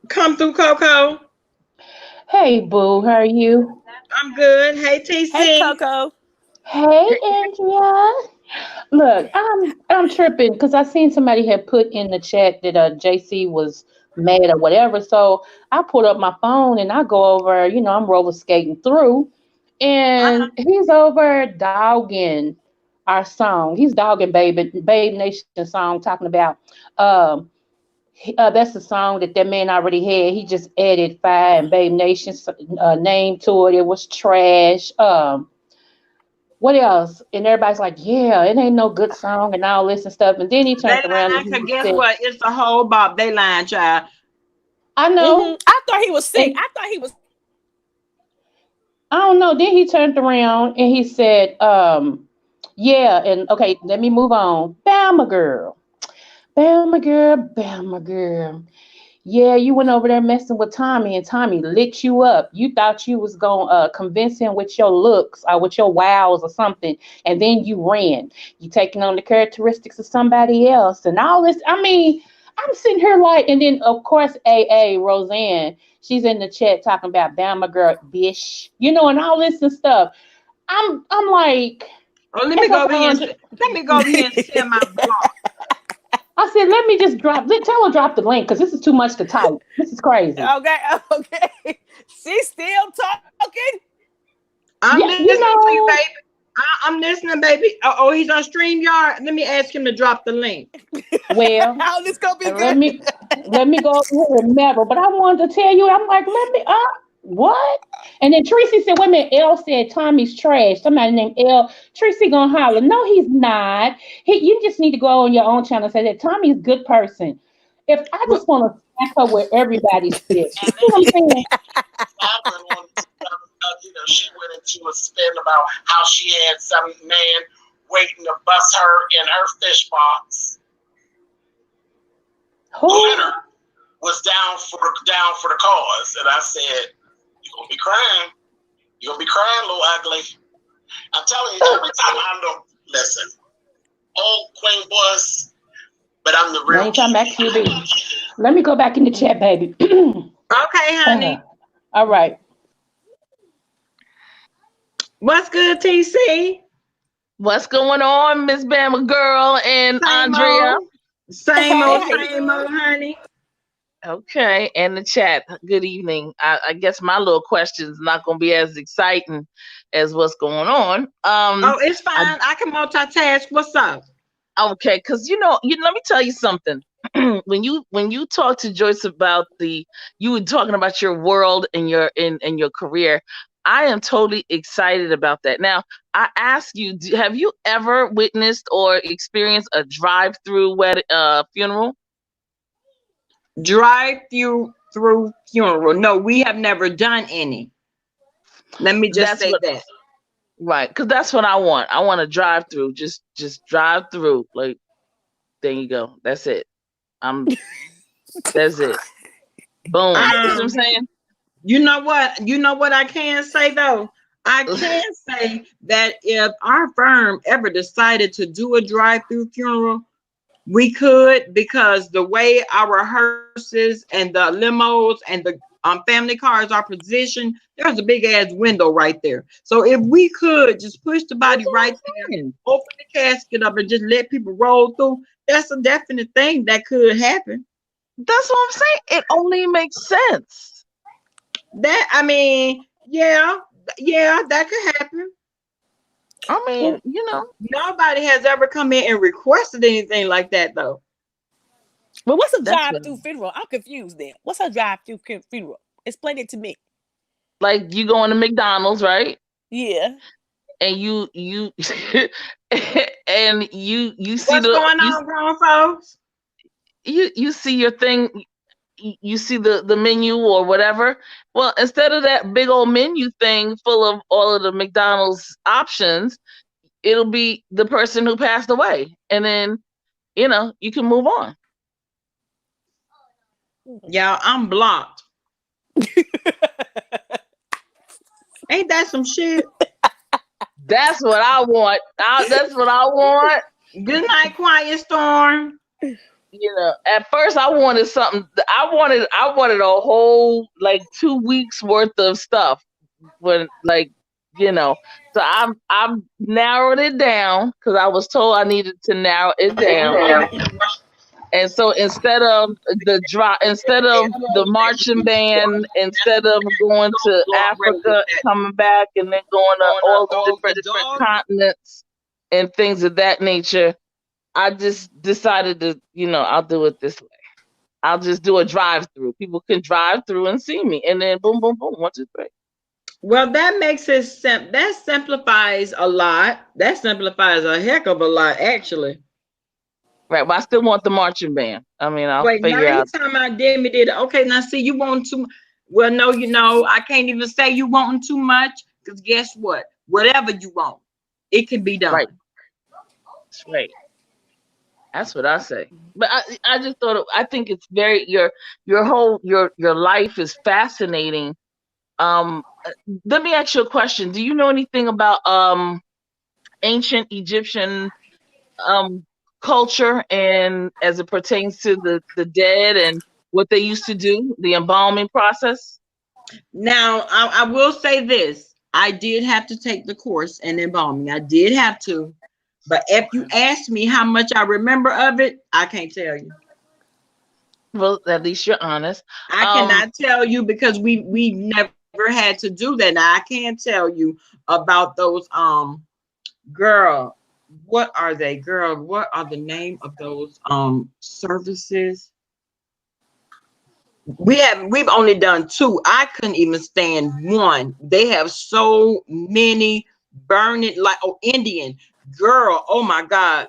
Come through, Coco. Hey, boo, how are you? I'm good. Hey, TC. Hey, Coco. Hey, Andrea. Look, I'm tripping because I seen somebody had put in the chat that JC was mad or whatever. So I pulled up my phone and I go over. I'm roller skating through, Uh-huh. and he's over dogging our song. He's dogging Babe Nation song, talking about um that's the song that man already had. He just added Fire and Babe Nation's name to it. It was trash. What else? And everybody's like, yeah, it ain't no good song and all this and stuff. And then he They turned around and lying, he cause guess said, what? It's the whole Bob. They lying, child. I know. I thought he was sick. And I thought he was. I don't know. Then he turned around and he said, yeah, and okay, let me move on. Bama girl. Bama girl, Bama girl. Yeah, you went over there messing with Tommy, and Tommy lit you up. You thought you was gonna convince him with your looks or with your wows or something, and then you ran. You taking on the characteristics of somebody else, and all this. I mean, I'm sitting here like, and then of course, Roseanne, she's in the chat talking about Bama girl, bish, and all this and stuff. I'm like, Oh, let me it's go like over here and let me go over here and share my blog. I said, let me just tell her drop the link because this is too much to type. This is crazy. Okay. She's still talking. I'm Yeah, listening to you, baby. I'm listening, baby. Oh, he's on StreamYard. Let me ask him to drop the link. well, How this gonna be let good? me go over here and meddle. But I wanted to tell you, I'm like, what? And then Tracy said, wait a minute, L said Tommy's trash. Somebody named L. Tracy gonna holler. No, he's not. You just need to go on your own channel and say that Tommy's a good person. If I Well, just want to snap her where everybody sits. You know what I'm saying? She went into a spin about how she had some man waiting to bust her in her fish box. Glitter was down for the cause, and I said, "You're gonna be crying. You're gonna be crying, little ugly." I'm telling you, every time I don't listen, old Queen Boss, but I'm the real. Anytime back to you, baby. Let me go back in the chat, baby. okay, honey. All right. What's good, TC? What's going on, Miss Bama girl and Same Andrea? old, same Hey, old, how you same doing? old, honey. Okay, and the chat. Good evening. I guess my little question is not going to be as exciting as what's going on. Oh, it's fine. I can multitask. What's up? Okay, because let me tell you something. when you talk to Joyce about you were talking about your world and your career. I am totally excited about that. Now, I ask you, have you ever witnessed or experienced a drive-through funeral? Drive-through funeral. No, we have never done any. Let me just say that. Right, because that's what I want. I want to drive through. Just drive through. Like, there you go. That's it. That's it. Boom. You know what I'm saying? You know what I can say though? I can say that if our firm ever decided to do a drive-through funeral, we could, because the way our hearses and the limos and the family cars are positioned, there's a big ass window right there. So if we could just push the body right there, open the casket up, and just let people roll through, that's a definite thing that could happen. That's what I'm saying. It only makes sense. That, I mean, yeah, that could happen. I mean, Nobody has ever come in and requested anything like that though. But what's a drive-through funeral? I'm confused then. What's a drive-through funeral? Explain it to me. Like, you go into McDonald's, right? Yeah. And you and you see what's going on, grown folks? You see your thing. You see the menu or whatever. Well, instead of that big old menu thing full of all of the McDonald's options, it'll be the person who passed away, and then you can move on. Yeah, I'm blocked. Ain't that some shit? That's what I want. That's what I want. Good night, Quiet Storm. At first I wanted something. I wanted a whole 2 weeks worth of stuff. When you know. So I'm narrowed it down because I was told I needed to narrow it down. And so instead of the marching band, instead of going to Africa, coming back, and then going to all the different continents and things of that nature, I just decided to, I'll do it this way. I'll just do a drive-through. People can drive through and see me, and then boom, boom, boom, 1, 2, 3. Well, that makes it that simplifies a lot. That simplifies a heck of a lot, actually. Right, but I still want the marching band. I mean, I'll Wait, figure now out. you talking about Demi did it. Okay, now see, you want too. Well, no, I can't even say you wanting too much because guess what? Whatever you want, it can be done. Right. That's right. That's what I say. But I just thought I think it's very your whole your life is fascinating. Let me ask you a question. Do you know anything about ancient Egyptian culture and as it pertains to the dead and what they used to do, the embalming process? Now, I will say this. I did have to take the course in embalming. I did have to. But if you ask me how much I remember of it, I can't tell you. Well, at least you're honest. I cannot tell you because we've never had to do that. Now I can't tell you about those girl. What are they, girl? What are the name of those services? We've only done 2. I couldn't even stand one. They have so many burning, like Indian girl. Oh my God.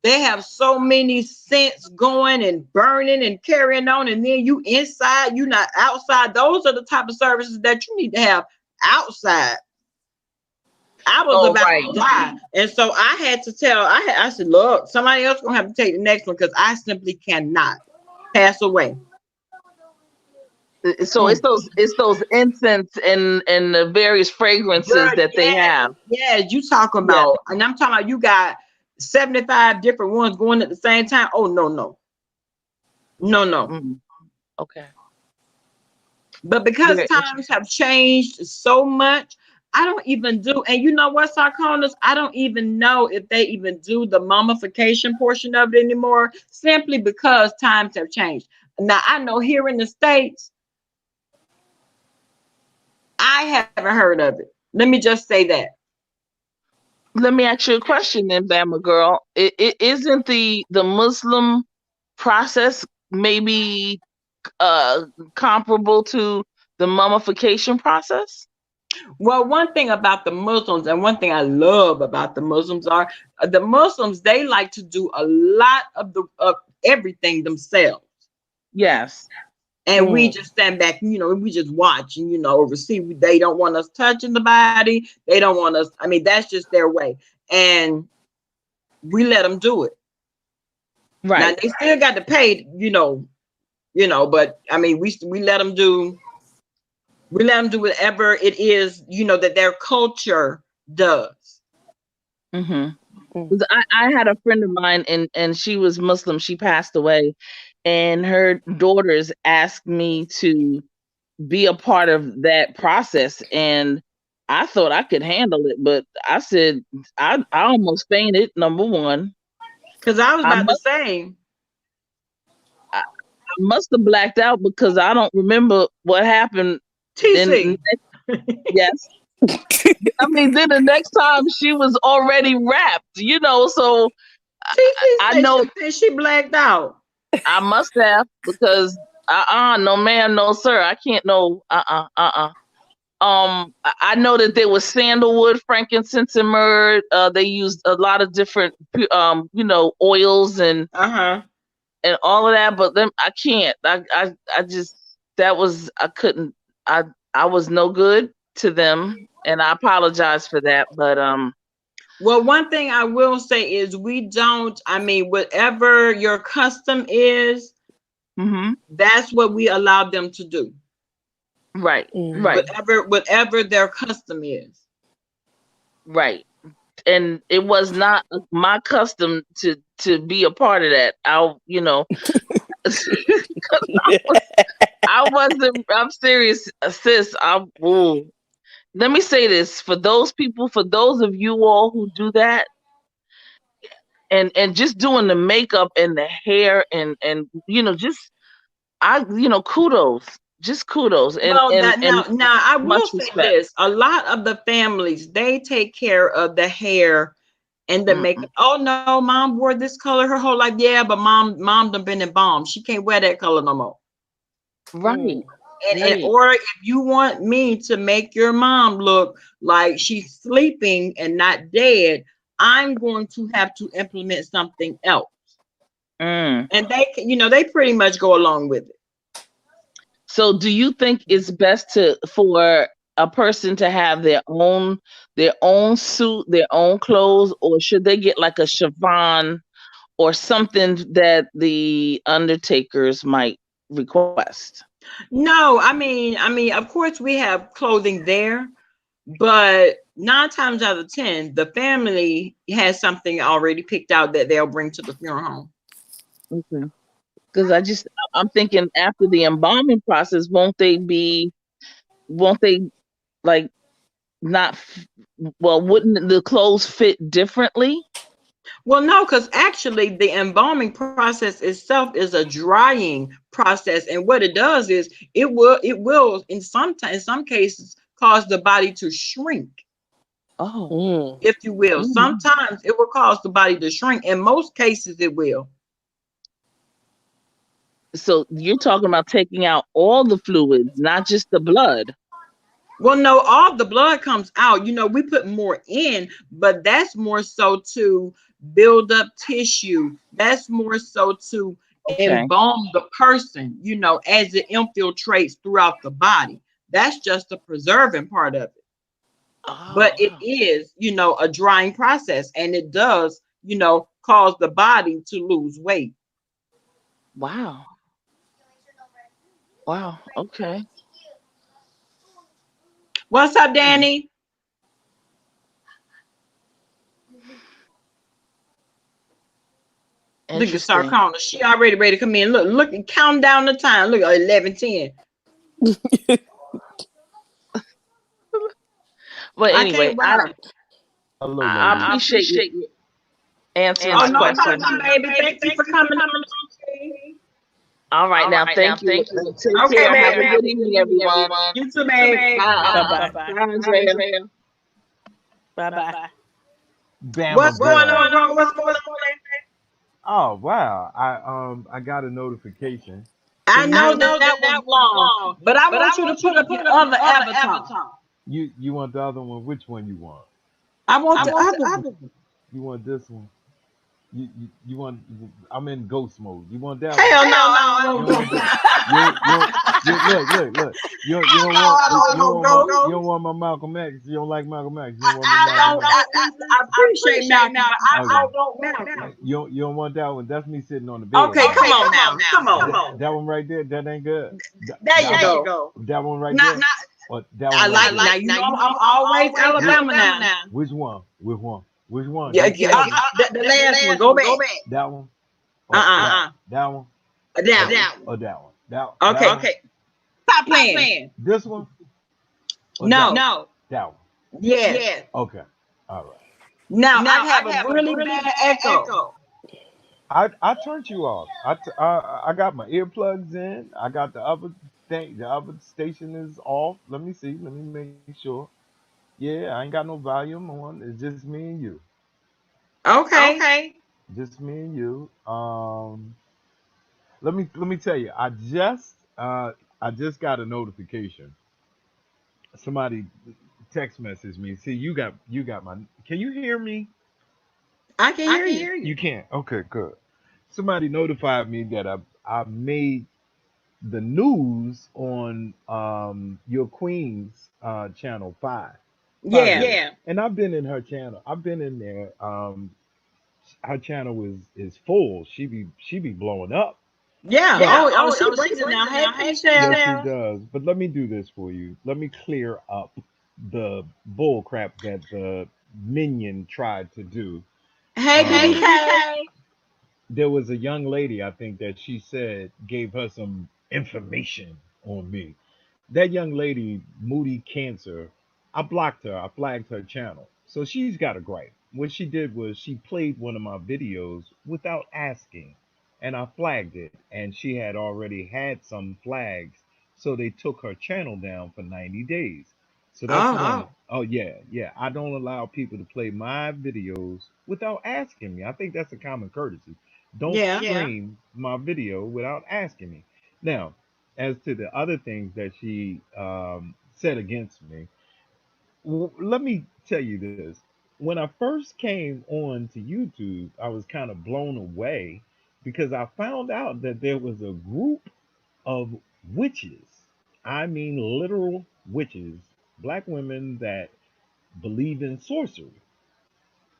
They have so many scents going and burning and carrying on, and then you inside, you not outside. Those are the type of services that you need to have outside. I was about to die, and so I had to tell. I said, "Look, somebody else gonna have to take the next one because I simply cannot pass away." So it's those incense and the various fragrances that they have. Yeah, you talking about, and I'm talking about you got 75 different ones going at the same time. Oh no. Okay. But because times have changed so much, I don't even do, and you know what, Sarkonis, I don't even know if they even do the mummification portion of it anymore, simply because times have changed. Now I know here in the States, I haven't heard of it. Let me just say that. Let me ask you a question then, Bama girl. It isn't the Muslim process maybe comparable to the mummification process? Well, one thing about the Muslims, and one thing I love about the Muslims are the Muslims, they like to do a lot of everything themselves. Yes. And we just stand back, we just watch and, receive. They don't want us touching the body. They don't want us. I mean, that's just their way. And we let them do it. Right. Now, they still got to pay, but I mean, we let them do. We let them do whatever it is, that their culture does. Mm-hmm. I had a friend of mine and she was Muslim. She passed away. And her daughters asked me to be a part of that process. And I thought I could handle it. But I said, I almost fainted, number one. Because I was about to say. I must have blacked out because I don't remember what happened. TC. Yes. I mean, then the next time she was already wrapped, so I know she blacked out. I must have, because no ma'am, no sir, I can't know. I know that there was sandalwood, frankincense, and myrrh. They used a lot of different oils and all of that, but then I can't. I just I couldn't. I was no good to them, and I apologize for that. But well, one thing I will say is whatever your custom is, that's what we allow them to do. Right. Right. Whatever their custom is. Right. And it was not my custom to be a part of that. I'm serious, sis. let me say this for those of you all who do that, and just doing the makeup and the hair and just kudos, just kudos, Well, that now I will much say respect. this: a lot of the families, they take care of the hair and the makeup. Oh no, mom wore this color her whole life. Yeah, but mom done been embalmed. She can't wear that color no more. Right. And or if you want me to make your mom look like she's sleeping and not dead, I'm going to have to implement something else. And they pretty much go along with it. So do you think it's best for a person to have their own suit, their own clothes, or should they get like a chiffon or something that the undertakers might request? No, I mean, of course we have clothing there, but 9 times out of 10, the family has something already picked out that they'll bring to the funeral home. Okay. Because I'm thinking after the embalming process, won't they like not, wouldn't the clothes fit differently? Well, no, because actually the embalming process itself is a drying process. And what it does is it will in some cases cause the body to shrink. Oh. If you will. Sometimes it will cause the body to shrink. In most cases it will. So you're talking about taking out all the fluids, not just the blood. Well, no, all the blood comes out. We put more in, but that's more so to build up tissue. That's more so to embalm the person, as it infiltrates throughout the body. That's just the preserving part of it. But it is, a drying process, and it does, cause the body to lose weight. Wow. Okay. What's up, Danny? Look at Sarkona. She already ready to come in. Look, count down the time. Look, 11:10. But anyway, I appreciate you answering my question. No, baby. Thank you for coming on. All right, now, thank you. Take care. Have a good evening, everyone. You too, babe. Bye-bye. Bye, Andrea. Bye-bye. What's going on? What's going on? Oh wow! I got a notification. I know that was long, but I want you to put up your other avatar. You want the other one? Which one you want? I want the other one. You want this one? You want? I'm in ghost mode. You want that Hell one? no. Look. You don't want my Malcolm X. You don't like Malcolm X. You don't want my Malcolm X. I appreciate Malcolm. I don't want Malcolm. You don't want that one. That's me sitting on the bed. Okay, come on now. Come on. That one right there. That ain't good. There you go. That one right there. That one I like right now. I'm always Alabama now. Which one? Which one? Yeah, the last one. Go back. That one. That one. That one. Okay. Stop playing. This one. No. That one. Yeah. Okay. All right. Now I have a really bad echo. I turned you off. I got my earplugs in. I got the other thing. The other station is off. Let me see. Let me make sure. Yeah, I ain't got no volume on. It's just me and you. Okay. Just me and you. Let me tell you. I just got a notification. Somebody text messaged me. See, you got my. Can you hear me? I can hear you. You can. Okay, good. Somebody notified me that I made the news on your Queen's channel 5. Yeah. And I've been in her channel. I've been in there. Her channel is full. She be blowing up. Yeah. She brings it now. Hey, Yes, she does. But let me do this for you. Let me clear up the bull crap that the minion tried to do. Hey, BK. There was a young lady, I think, that she said gave her some information on me. That young lady, Moody Cancer, I blocked her. I flagged her channel. So she's got a gripe. What she did was she played one of my videos without asking, and I flagged it. And she had already had some flags, so they took her channel down for 90 days. So that's one. Oh, Oh yeah, yeah. I don't allow people to play my videos without asking me. I think that's a common courtesy. Don't yeah. stream my video without asking me. Now, as to the other things that she said against me, let me tell you this. When I first came on to YouTube, I was kind of blown away because I found out that there was a group of witches. I mean, literal witches, black women that believe in sorcery.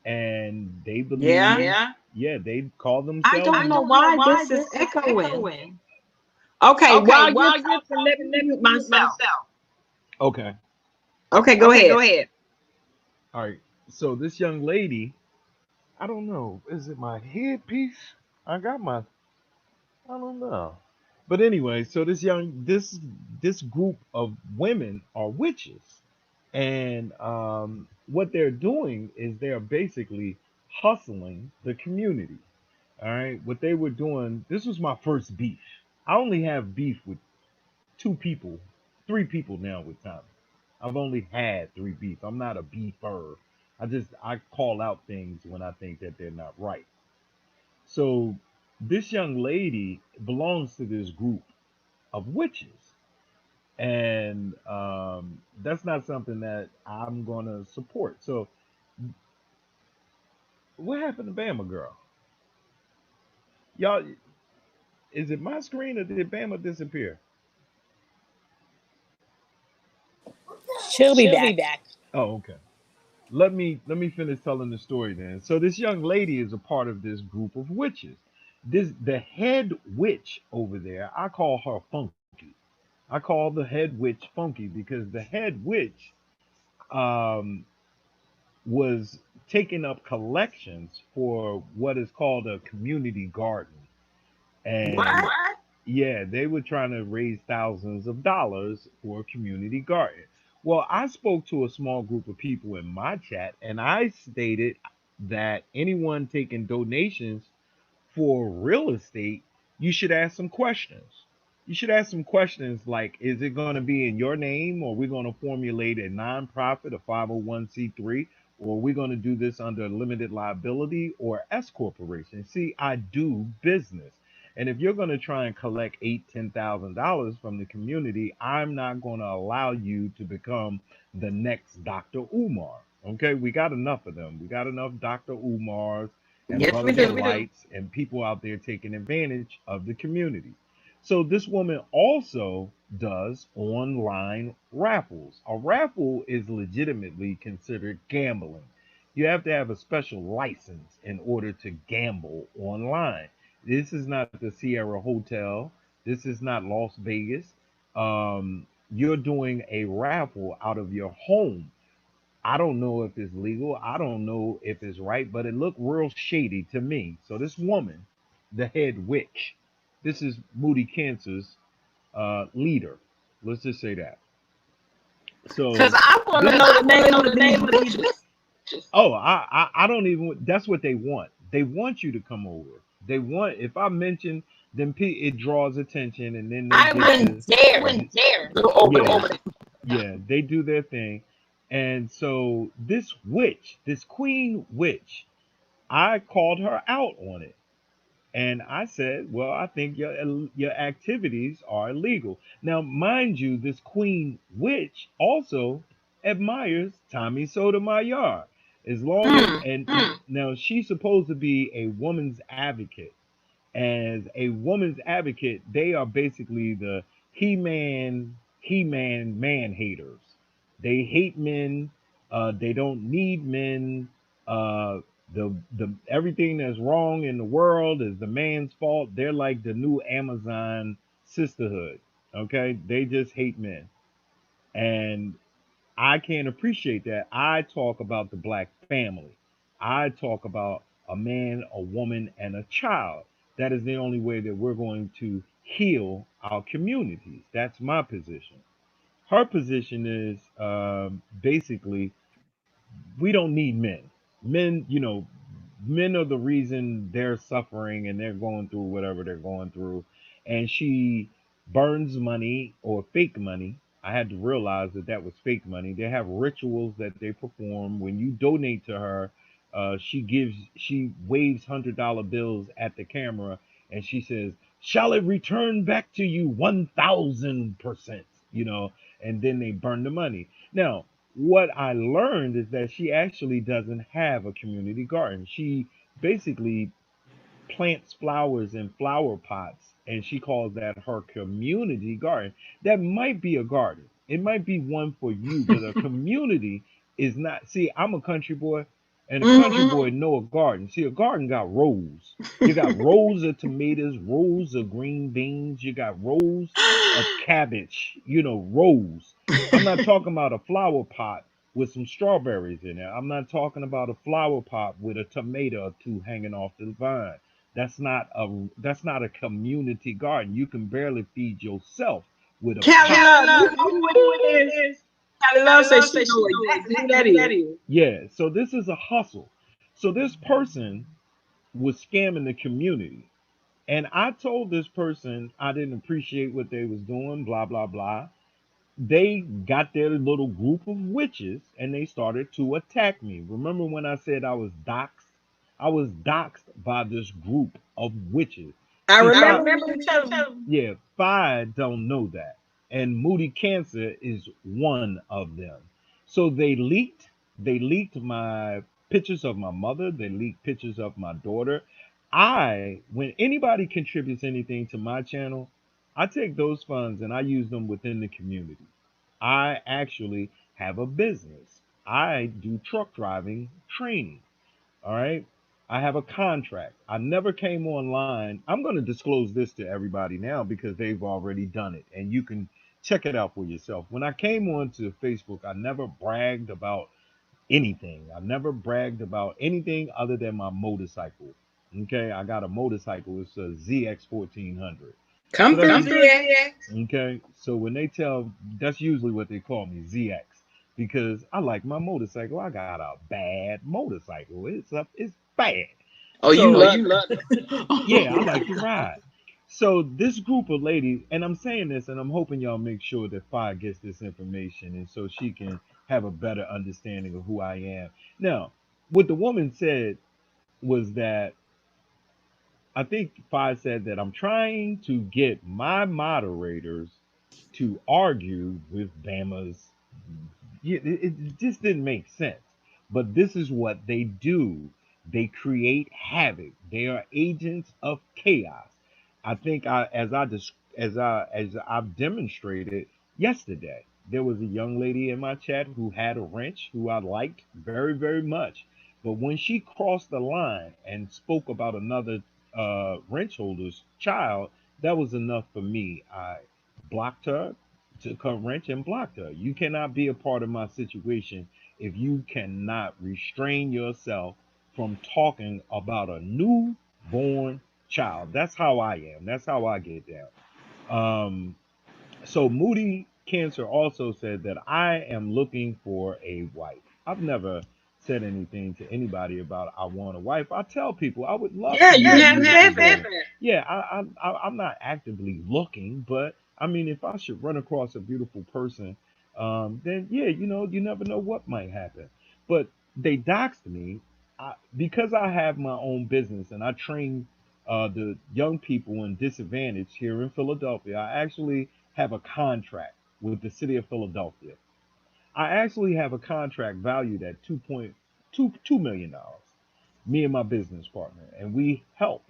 And they Yeah. believe, yeah, they call I themselves. don't know why this is echoing. Okay, while you're talking, let me mute myself. Okay. Okay, go ahead. All right. So this young lady, I don't know, is it my headpiece? I got my, I don't know. But anyway, so this group of women are witches, and what they're doing is they're basically hustling the community. All right, what they were doing. This was my first beef. I only have beef with two people, three people now with Tommy. I've only had three beef. I'm not a beefer. I call out things when I think that they're not right. So this young lady belongs to this group of witches, and that's not something that I'm gonna support. So what happened to Bama girl? Y'all, is it my screen or did Bama disappear? She'll be back. Oh, okay. Let me finish telling the story then. So this young lady is a part of this group of witches. This the head witch over there. I call her Funky. I call the head witch Funky because the head witch um, was taking up collections for what is called a community garden. And What? yeah, they were trying to raise thousands of dollars for a community garden. Well, I spoke to a small group of people in my chat and I stated that anyone taking donations for real estate, you should ask some questions. You should ask some questions like, is it going to be in your name, or are we going to formulate a nonprofit, a 501c3, or are we going to do this under limited liability or S corporation? See, I do business. And if you're going to try and collect $10,000 from the community, I'm not going to allow you to become the next Dr. Umar. Okay, we got enough of them. We got enough Dr. Umars and Yes, we brothers do. in lights and people out there taking advantage of the community. So this woman also does online raffles. A raffle is legitimately considered gambling. You have to have a special license in order to gamble online. This is not the Sierra Hotel. This is not Las Vegas. You're doing a raffle out of your home. I don't know if it's legal. I don't know if it's right, but it looked real shady to me. So this woman, the head witch, this is Moody Cancer's leader. Let's just say that. Because So I want to this, know the name of these witches. oh, I don't even. That's what they want. They want you to come over. They want. If I mention, then it draws attention, and then they I get wouldn't dare go over yeah, there. yeah, they do their thing. And so this witch, this queen witch, I called her out on it. And I said, well, I think your activities are illegal. Now, mind you, this queen witch also admires Tommy Sotomayor. As long as and now she's supposed to be a woman's advocate. As a woman's advocate, they are basically the he-man man haters. They hate men. They don't need men. Uh, the everything that's wrong in the world is the man's fault. They're like the new Amazon sisterhood. Okay, they just hate men, and I can't appreciate that. I talk about the black family. I talk about a man, a woman, and a child. That is the only way that we're going to heal our communities. That's my position. her position is basically we don't need men. Men, men are the reason they're suffering and they're going through whatever they're going through. And she burns money or fake money. I had to realize that that was fake money. They have rituals that they perform. When you donate to her, she waves $100 bills at the camera and she says, "Shall it return back to you 1,000%?" And then they burn the money. Now, what I learned is that she actually doesn't have a community garden. She basically plants flowers in flower pots and she calls that her community garden. That might be a garden. It might be one for you, but a community is not. See, I'm a country boy and a country boy know a garden. See, a garden got rows. You got rows of tomatoes, rows of green beans, you got rows of cabbage, rows. I'm not talking about a flower pot with some strawberries in there. I'm not talking about a flower pot with a tomato or two hanging off the vine. That's not a community garden. You can barely feed yourself with a Callie pot. Love, you know what it is. Callie Love says she know exactly who that is. Yeah, so this is a hustle. So this person was scamming the community. And I told this person I didn't appreciate what they was doing, blah blah blah. They got their little group of witches and they started to attack me. Remember when I said I was doxxed? I was doxxed by this group of witches. I See, remember you telling me. yeah, Fi don't know that. And Moody Cancer is one of them. So they leaked my pictures of my mother, they leaked pictures of my daughter. When anybody contributes anything to my channel, I take those funds and I use them within the community. I actually have a business. I do truck driving training. All right. I have a contract. I never came online. I'm going to disclose this to everybody now because they've already done it and you can check it out for yourself. When I came onto Facebook, I never bragged about anything. I never bragged about anything other than my motorcycle. Okay. I got a motorcycle. It's a ZX 1400. So Come through, ZX. okay. So when they tell, that's usually what they call me, ZX, because I like my motorcycle. I got a bad motorcycle. It's bad. Oh, you So love yeah, I like to ride. So this group of ladies, and I'm saying this, and I'm hoping y'all make sure that Fi gets this information, and so she can have a better understanding of who I am. Now, what the woman said was that I think Fi said that I'm trying to get my moderators to argue with Bama's. Yeah, it just didn't make sense. But this is what they do. They create havoc. They are agents of chaos. I think as I've demonstrated yesterday, there was a young lady in my chat who had a wrench who I liked very very much. But when she crossed the line and spoke about another wrench holder's child, that was enough for me. I blocked her, took her wrench and blocked her. You cannot be a part of my situation if you cannot restrain yourself from talking about a newborn child. That's how I am. That's how I get down. So Moody Cancer also said that I am looking for a wife. I've never said anything to anybody about I want a wife. I tell people I would love Yeah, to you meet a have beautiful said that. woman. Yeah, I'm not actively looking, but I mean, if I should run across a beautiful person, then yeah, you never know what might happen. But they doxed me because I have my own business and I train the young people in disadvantage here in Philadelphia. I actually have a contract with the city of Philadelphia. I actually have a contract valued at $2.22 million. Me and my business partner, and we help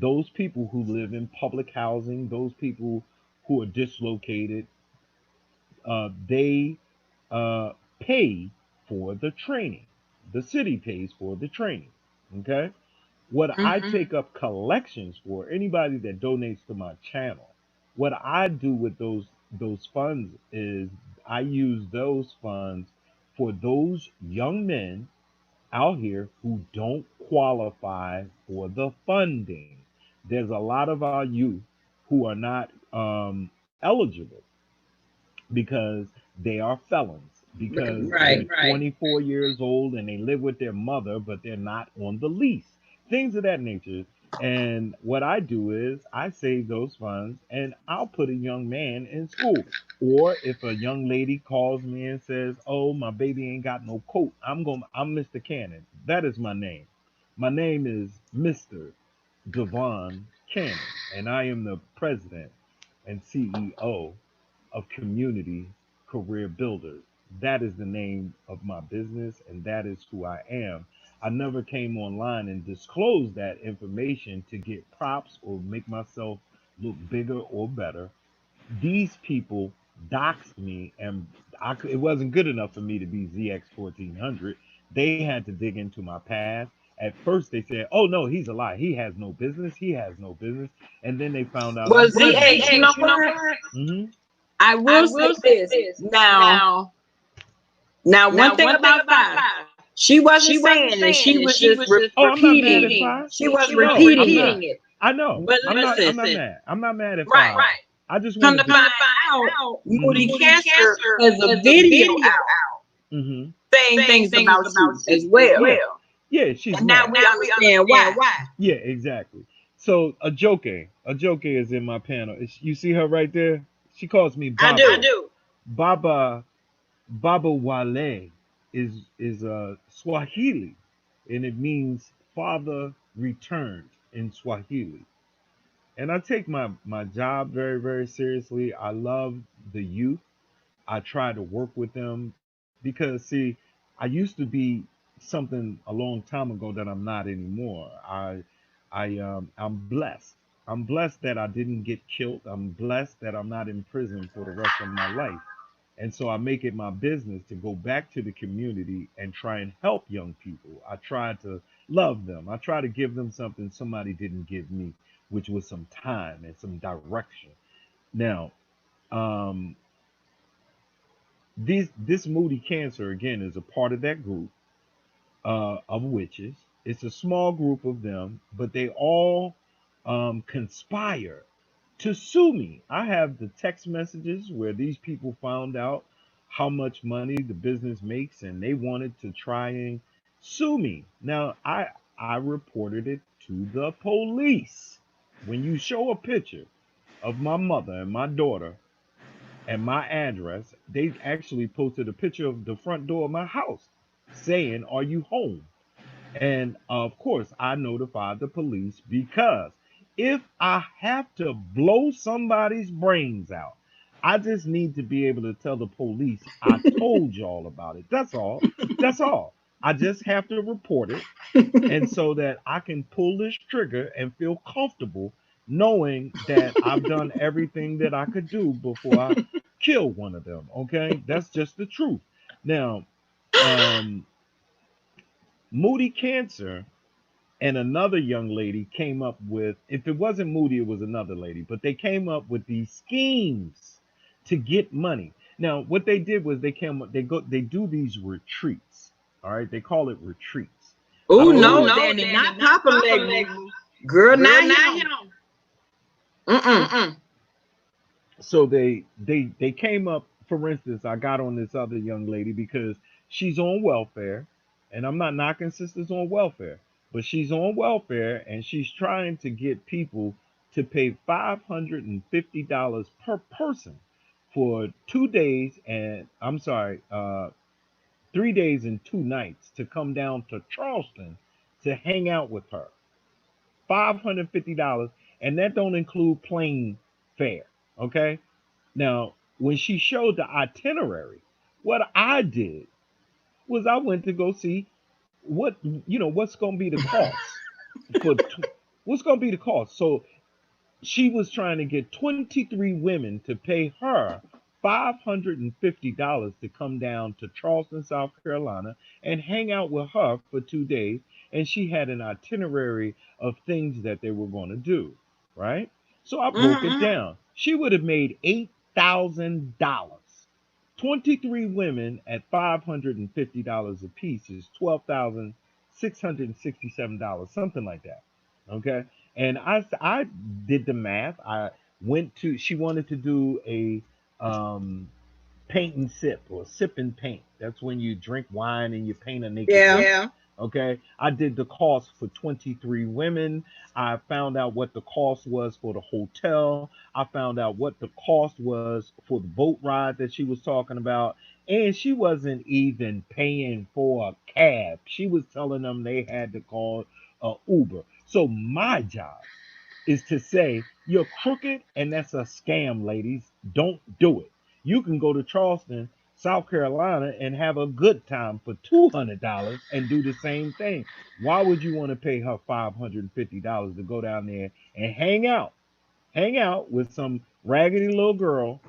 those people who live in public housing, those people who are dislocated. They pay for the training. The city pays for the training. Okay. What I take up collections for, anybody that donates to my channel, what I do with those funds is I use those funds for those young men out here who don't qualify for the funding. There's a lot of our youth who are not eligible because they are felons, because Right. they're 24 years old and they live with their mother, but they're not on the lease, things of that nature. And what I do is I save those funds and I'll put a young man in school. Or if a young lady calls me and says, "Oh, my baby ain't got no coat," I'm Mr. Cannon. That is my name. My name is Mr. Devon Cannon, and I am the president and CEO of Community Career Builders. That is the name of my business, and that is who I am. I never came online and disclosed that information to get props or make myself look bigger or better. These people doxed me, and it wasn't good enough for me to be ZX1400. They had to dig into my past. At first, they said, "Oh no, he's a lie. He has no business. He has no business." And then they found out Well, I did have ZH, you know business. what? Hmm. I will say this. Now, one thing about Five, she wasn't saying it. She was just Oh, I'm not mad repeating at it. Five. She was No, I'm repeating not. it. I know. But I'm not listen, mad. I'm not mad at right. Five. I just Come wanted to to. find out, Moody Hmm. Cancer has a video out Hmm. saying things about you as well. Yeah. Yeah, she's And now mad. we understand why. Yeah, exactly. So Ajoke is in my panel. You see her right there? She calls me I Baba. do. Baba Baba Wale is Swahili, and it means father returned in Swahili. And I take my job very, very seriously. I love the youth. I try to work with them because, see, I used to be something a long time ago that I'm not anymore. I'm blessed. I'm blessed that I didn't get killed. I'm blessed that I'm not in prison for the rest of my life. And so I make it my business to go back to the community and try and help young people. I try to love them. I try to give them something somebody didn't give me, which was some time and some direction. Now, um, this Moody Cancer again is a part of that group of witches. It's a small group of them, but they all conspire to sue me. I have the text messages where these people found out how much money the business makes, and they wanted to try and sue me. Now, I reported it to the police. When you show a picture of my mother and my daughter and my address, they actually posted a picture of the front door of my house saying, "Are you home?" And of course, I notified the police because if I have to blow somebody's brains out, I just need to be able to tell the police I told y'all about it. That's all. That's all. I just have to report it, and so that I can pull this trigger and feel comfortable knowing that I've done everything that I could do before I kill one of them. Okay, that's just the truth. Now, um, Moody Cancer and another young lady came up with, if it wasn't Moody, it was another lady, but they came up with these schemes to get money. Now, what they did was they do these retreats. All right, they call it retreats. I Oh don't know. no, Danny, not Papa Leg. Girl, not him. Mm-mm. So they came up. For instance, I got on this other young lady because she's on welfare, and I'm not knocking sisters on welfare, but she's on welfare and she's trying to get people to pay $550 per person for 2 days, and I'm sorry, 3 days and 2 nights to come down to Charleston to hang out with her. $550, and that don't include plane fare. Okay. Now, when she showed the itinerary, what I did was I went to go see what what's going to be the cost for what's going to be the cost. So she was trying to get 23 women to pay her $550 to come down to Charleston, South Carolina, and hang out with her for 2 days. And she had an itinerary of things that they were going to do, right? So I broke it down. She would have made $8,000. 23 women at $550 a piece is $12,667, something like that. Okay. And I did the math. I went to, she wanted to do a paint and sip or sip and paint. That's when you drink wine and you paint a naked Yeah. woman. Okay. I did the cost for 23 women. I found out what the cost was for the hotel. I found out what the cost was for the boat ride that she was talking about. And she wasn't even paying for a cab. She was telling them they had to call a Uber. So my job is to say you're crooked and that's a scam, ladies. Don't do it. You can go to Charleston, South Carolina, and have a good time for $200 and do the same thing. Why would you want to pay her $550 to go down there and hang out with some raggedy little girl,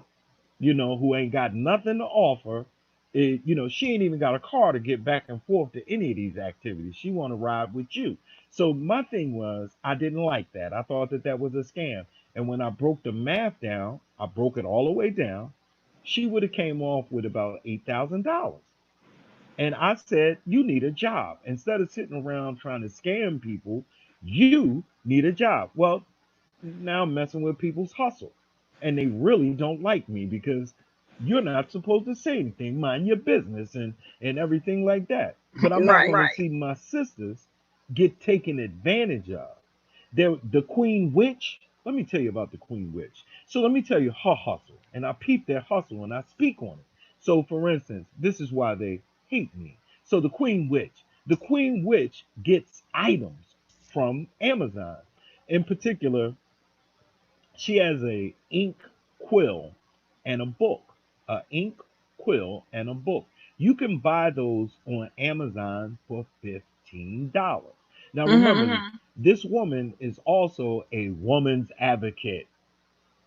who ain't got nothing to offer? She ain't even got a car to get back and forth to any of these activities. She want to ride with you. So my thing was, I didn't like that. I thought that that was a scam. And when I broke the math down, I broke it all the way down. She would have came off with about $8,000. And I said, you need a job. Instead of sitting around trying to scam people, you need a job. Well, now I'm messing with people's hustle. And they really don't like me because you're not supposed to say anything, mind your business and everything like that. But I'm not Right. going to see my sisters get taken advantage of. The Queen Witch, let me tell you about the Queen Witch. So let me tell you her hustle. And I peep their hustle and I speak on it. So for instance, this is why they hate me. So the Queen Witch gets items from Amazon. In particular, she has a ink quill and a book. A ink quill and a book. You can buy those on Amazon for $15. Now remember, this woman is also a woman's advocate.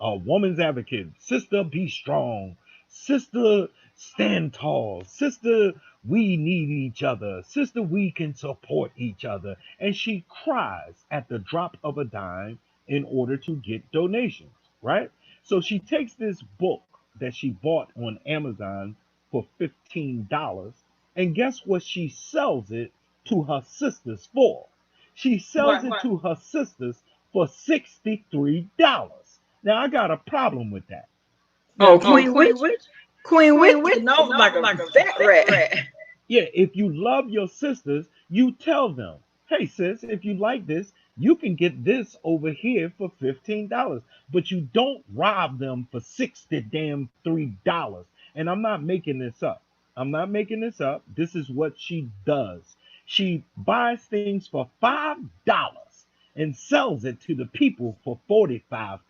A woman's advocate. Sister, be strong. Sister, stand tall. Sister, we need each other. Sister, we can support each other. And she cries at the drop of a dime in order to get donations, right? So she takes this book that she bought on Amazon for $15. And guess what she sells it to her sisters for? She sells it to her sisters for $63. Now I got a problem with that. Oh, Now, Queen Witch. Queen Witch, like a fat rat. yeah, if you love your sisters, you tell them, hey sis, if you like this, you can get this over here for $15. But you don't rob them for 60 damn $3. And I'm not making this up. I'm not making this up. This is what she does. She buys things for $5 and sells it to the people for $45.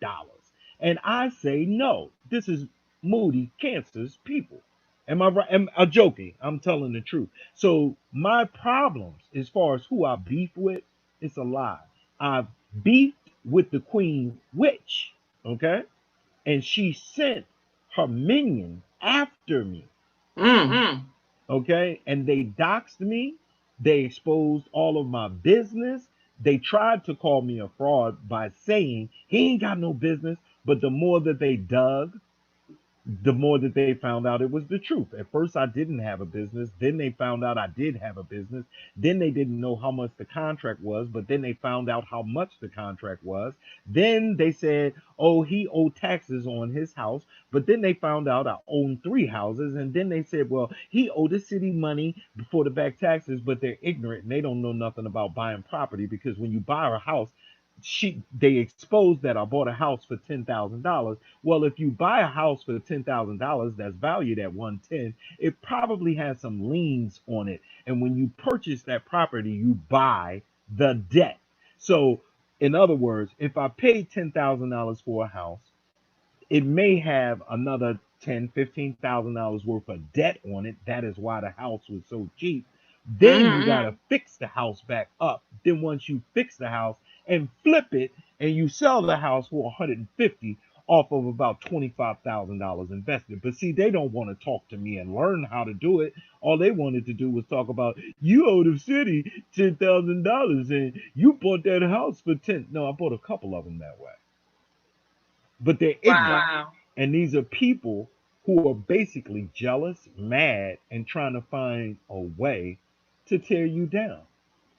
And I say no. This is Moody Cancer's people. Am I right? Am I joking? I'm telling the truth. So my problems, as far as who I beef with, it's a lie. I beefed with the Queen Witch, okay, and she sent her minion after me, okay, and they doxed me. They exposed all of my business. They tried to call me a fraud by saying he ain't got no business. But the more that they dug, the more that they found out it was the truth. At first, I didn't have a business. Then they found out I did have a business. Then they didn't know how much the contract was, but then they found out how much the contract was. Then they said, oh, he owed taxes on his house. But then they found out I owned 3 houses. And then they said, well, he owed the city money before the back taxes, but they're ignorant and they don't know nothing about buying property because when you buy a house, they exposed that I bought a house for $10,000. Well, if you buy a house for $10,000 that's valued at 110, it probably has some liens on it. And when you purchase that property, you buy the debt. So, in other words, if I paid $10,000 for a house, it may have another $10,000, $15,000 worth of debt on it. That is why the house was so cheap. Then you gotta fix the house back up. Then once you fix the house and flip it, and you sell the house for 150 off of about $25,000 invested. But see, they don't want to talk to me and learn how to do it. All they wanted to do was talk about you owe the city $10,000 and you bought that house for 10. No, I bought a couple of them that way. But they're ignorant. Wow. And these are people who are basically jealous, mad, and trying to find a way to tear you down.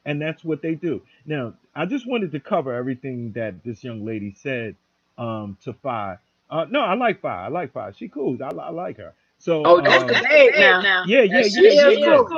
And that's what they do. Now, I just wanted to cover everything that this young lady said to Fi. No, I like Fi. I like Fi. She cool. I like her. So Oh, that's the bad now. yeah. She is cool.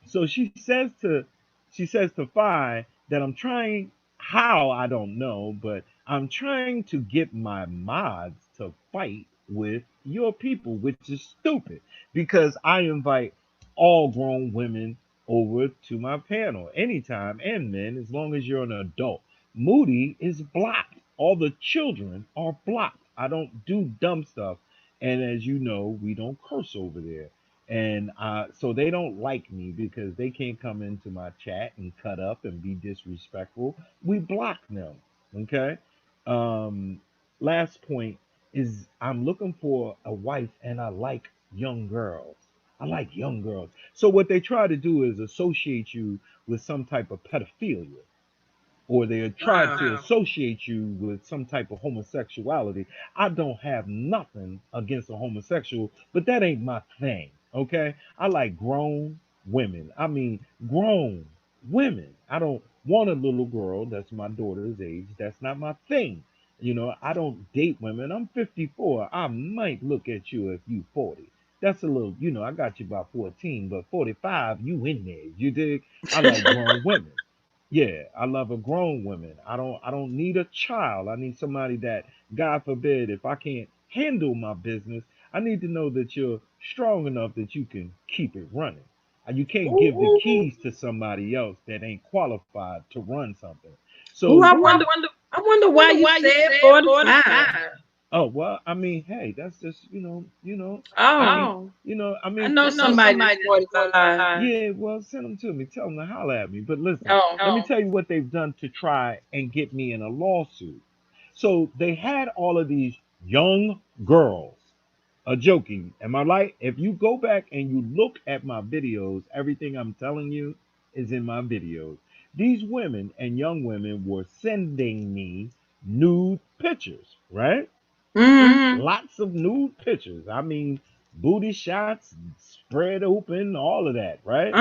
So she says to Fi that I'm trying, how I don't know, but I'm trying to get my mods to fight with your people, which is stupid because I invite all grown women over to my panel anytime, and men, as long as you're an adult. Moody is blocked. All the children are blocked. I don't do dumb stuff. And as you know, we don't curse over there. And so they don't like me because they can't come into my chat and cut up and be disrespectful. We block them. Okay. Um, Last point is I'm looking for a wife and I like young girls. I like young girls. So what they try to do is associate you with some type of pedophilia, or they try to associate you with some type of homosexuality. I don't have nothing against a homosexual, but that ain't my thing. Okay, I like grown women. I mean, grown women. I don't want a little girl that's my daughter's age. That's not my thing. I don't date women. I'm 54. I might look at you if you 40. That's a little, I got you about 14, but 45, you in there. You dig? I like grown women. Yeah, I love a grown woman. I don't need a child. I need somebody that, God forbid, if I can't handle my business, I need to know that you're strong enough that you can keep it running. You can't give the keys to somebody else that ain't qualified to run something. Ooh, So I wonder why you said 45. oh well, I mean, hey, that's just Oh, I mean, I know somebody that's 45. yeah, well, send them to me. Tell them to holler at me. But listen, Oh, let me tell you what they've done to try and get me in a lawsuit. So they had all of these young girls joking. Am I right? If you go back and you look at my videos, everything I'm telling you is in my videos. These women and young women were sending me nude pictures, right? Lots of nude pictures. I mean, booty shots, spread open, all of that, right?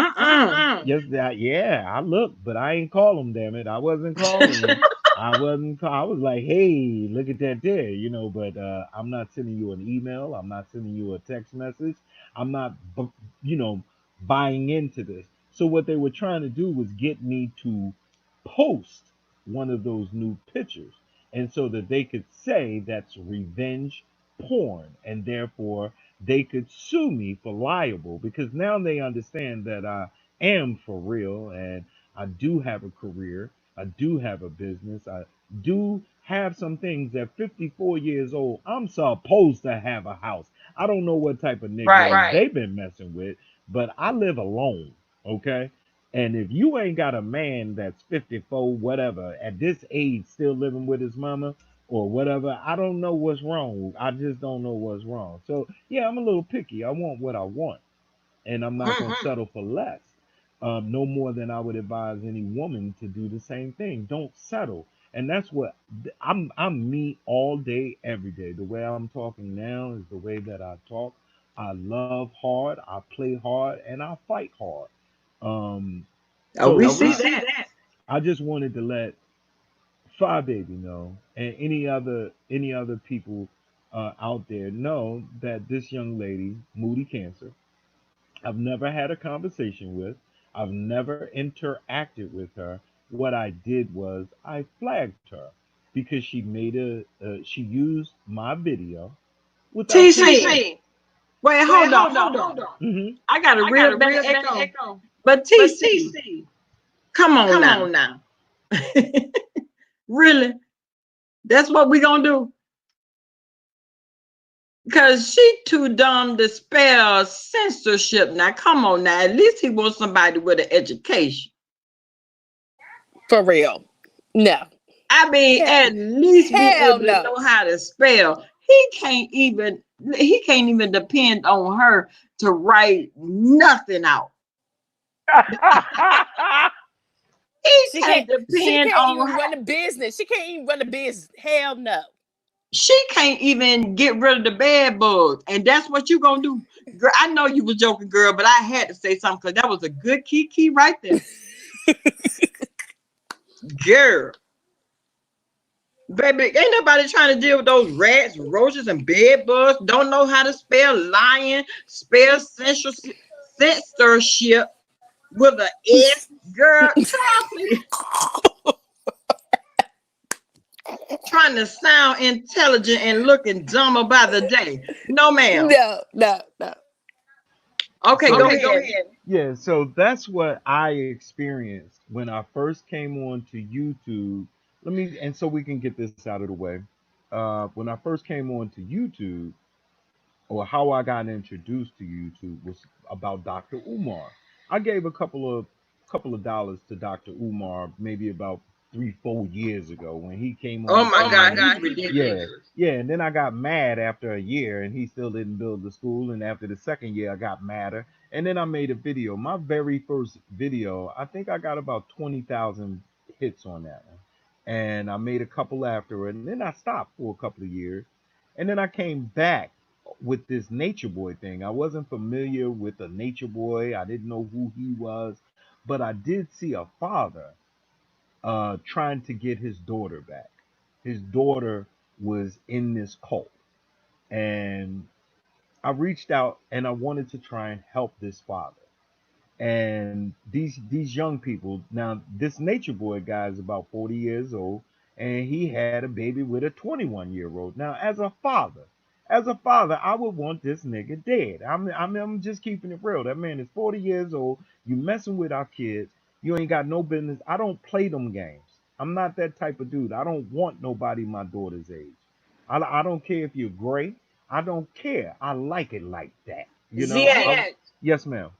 Yes, yeah. I looked, but I ain't call them. Damn it, I wasn't calling them. I wasn't. I was like, hey, look at that there, But I'm not sending you an email. I'm not sending you a text message. I'm not, buying into this. So what they were trying to do was get me to post one of those nude pictures, and so that they could say that's revenge porn, and therefore they could sue me for liable, because now they understand that I am for real, and I do have a career, I do have a business, I do have some things. At 54 years old, I'm supposed to have a house. I don't know what type of niggas they've been messing with, but I live alone, okay? And if you ain't got a man that's 54, whatever, at this age still living with his mama or whatever, I don't know what's wrong. I just don't know what's wrong. So, yeah, I'm a little picky. I want what I want, and I'm not going to settle for less. No more than I would advise any woman to do the same thing. Don't settle. And that's what I'm me all day, every day. The way I'm talking now is the way that I talk. I love hard, I play hard, and I fight hard. oh, So we see that. I just wanted to let Fi Baby know, and any other people out there know, that this young lady, Moody Cancer, I've never had a conversation with. I've never interacted with her. What I did was I flagged her because she used my video without TC. Wait, hold on. hmm I got a real bad echo. But TC, come on now. Really? That's what we gonna do? Because she too dumb to spell censorship. Now, come on now. At least he wants somebody with an education. For real. No. I mean, at least be able to know how to spell. He can't even depend on her to write nothing out. He can't depend on her. Run a business. She can't even run a business. Hell no. She can't even get rid of the bed bugs. And that's what you gonna do. Girl, I know you was joking, girl, but I had to say something because that was a good key right there. Girl. Baby, ain't nobody trying to deal with those rats, roaches, and bed bugs. Don't know how to spell lion, spell censorship with an S. Girl, Chelsea, trying to sound intelligent and looking dumber by the day. No, ma'am. No. Okay, go ahead. Yeah, so that's what I experienced when I first came on to YouTube. And so we can get this out of the way. When I first came on to YouTube, or how I got introduced to YouTube, was about Dr. Umar. I gave a couple of dollars to Dr. Umar maybe about 3-4 years ago when he came on. Oh my the God, scene. he's ridiculous. Yeah, and then I got mad after a year and he still didn't build the school. And after the second year, I got madder. And then I made a video. My very first video, I think I got about 20,000 hits on that one. And I made a couple after it. And then I stopped for a couple of years. And then I came back with this Nature Boy thing. I wasn't familiar with the Nature Boy. I didn't know who he was. But I did see a father trying to get his daughter back. His daughter was in this cult. And I reached out and I wanted to try and help this father. And these young people, now this Nature Boy guy is about 40 years old, and he had a baby with a 21-year-old. Now, as a father, I would want this nigga dead. I'm just keeping it real. That man is 40 years old. You messing with our kids. You ain't got no business. I don't play them games. I'm not that type of dude. I don't want nobody my daughter's age. I don't care if you're gray. I don't care. I like it like that. You know? Yes, ma'am.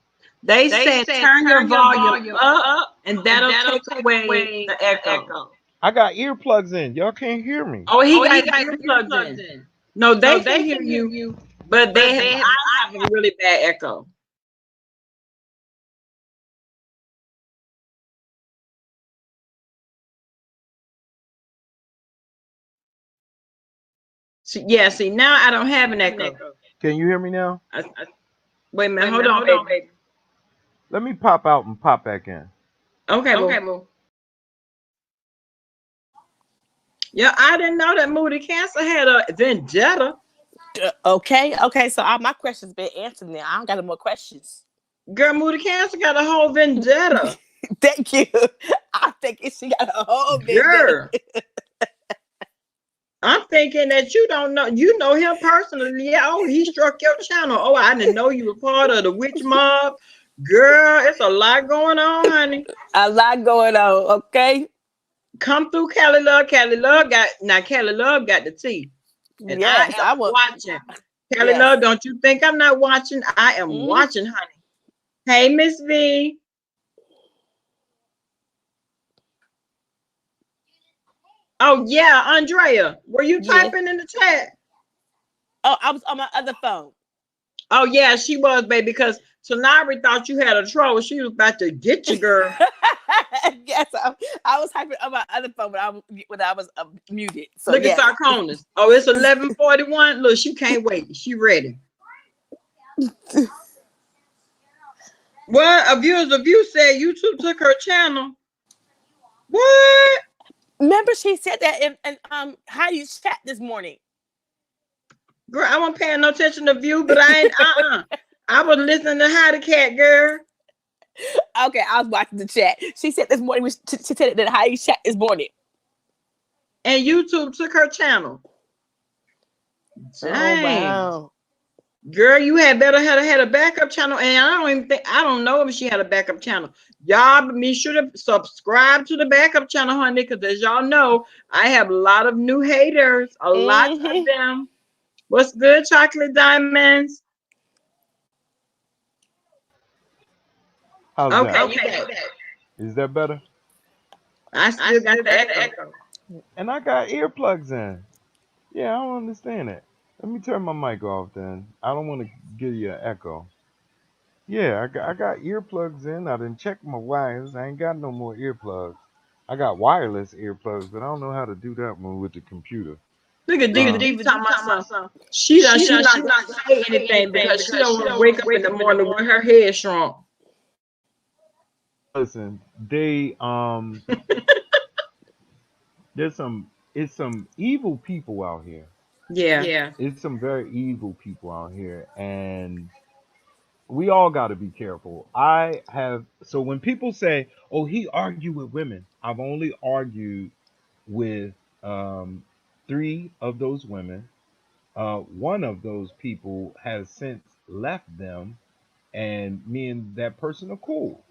They said turn your volume up, and that'll take away the echo. I got earplugs in. Y'all can't hear me. Oh, he got earplugs in. No, they can hear you, but I have a really bad echo. See, now I don't have an echo. Can you hear me now? Wait a minute, hold on, baby. Let me pop out and pop back in. Okay, boo. Yeah, I didn't know that Moody Cancer had a vendetta. Okay. So all my questions been answered now. I don't got no more questions. Girl, Moody Cancer got a whole vendetta. Thank you. I think she got a whole vendetta. I'm thinking that you don't know. You know him personally. Yeah, oh, he struck your channel. Oh, I didn't know you were part of the witch mob. Girl, it's a lot going on, honey. A lot going on, okay? Come through, Kelly Love. Kelly Love got the tea. And yes, I was watching. Kelly Love, don't you think I'm not watching? I am watching, honey. Hey, Miss V. Oh, yeah, Andrea. Were you typing in the chat? Oh, I was on my other phone. Oh, yeah, she was, baby, because Tanari thought you had a troll. She was about to get you, girl. Yes, I was typing on my other phone when I was muted. So look at Sarkonis. Oh, it's 11:41. Look, she can't wait. She ready. What? A view said YouTube took her channel. What? Remember she said that in Heidi's chat this morning. Girl, I wasn't paying no attention to View, but I ain't I was listening to Heidi Cat, girl. Okay, I was watching the chat. She said this morning, she said that Heidi's chat this morning. And YouTube took her channel. Dang. Oh, wow. Girl, you had better have had a backup channel. And I don't know if she had a backup channel. Y'all be sure to subscribe to the backup channel, honey, because as y'all know, I have a lot of new haters, a lot of them. What's good, Chocolate Diamonds? How's that? Okay. Is that better? I still got the echo. And I got earplugs in. Yeah, I don't understand it. Let me turn my mic off then. I don't want to give you an echo. Yeah, I got earplugs in. I didn't check my wires. I ain't got no more earplugs. I got wireless earplugs, but I don't know how to do that one with the computer. Look at Diva talking about something. She not say anything because she don't want to wake up in the morning with her head shrunk. Listen, they there's some it's some evil people out here. Yeah. It's some very evil people out here, and we all got to be careful. I have so when people say, "Oh, he argued with women," I've only argued with um, three of those women. One of those people has since left them, and me and that person are cool.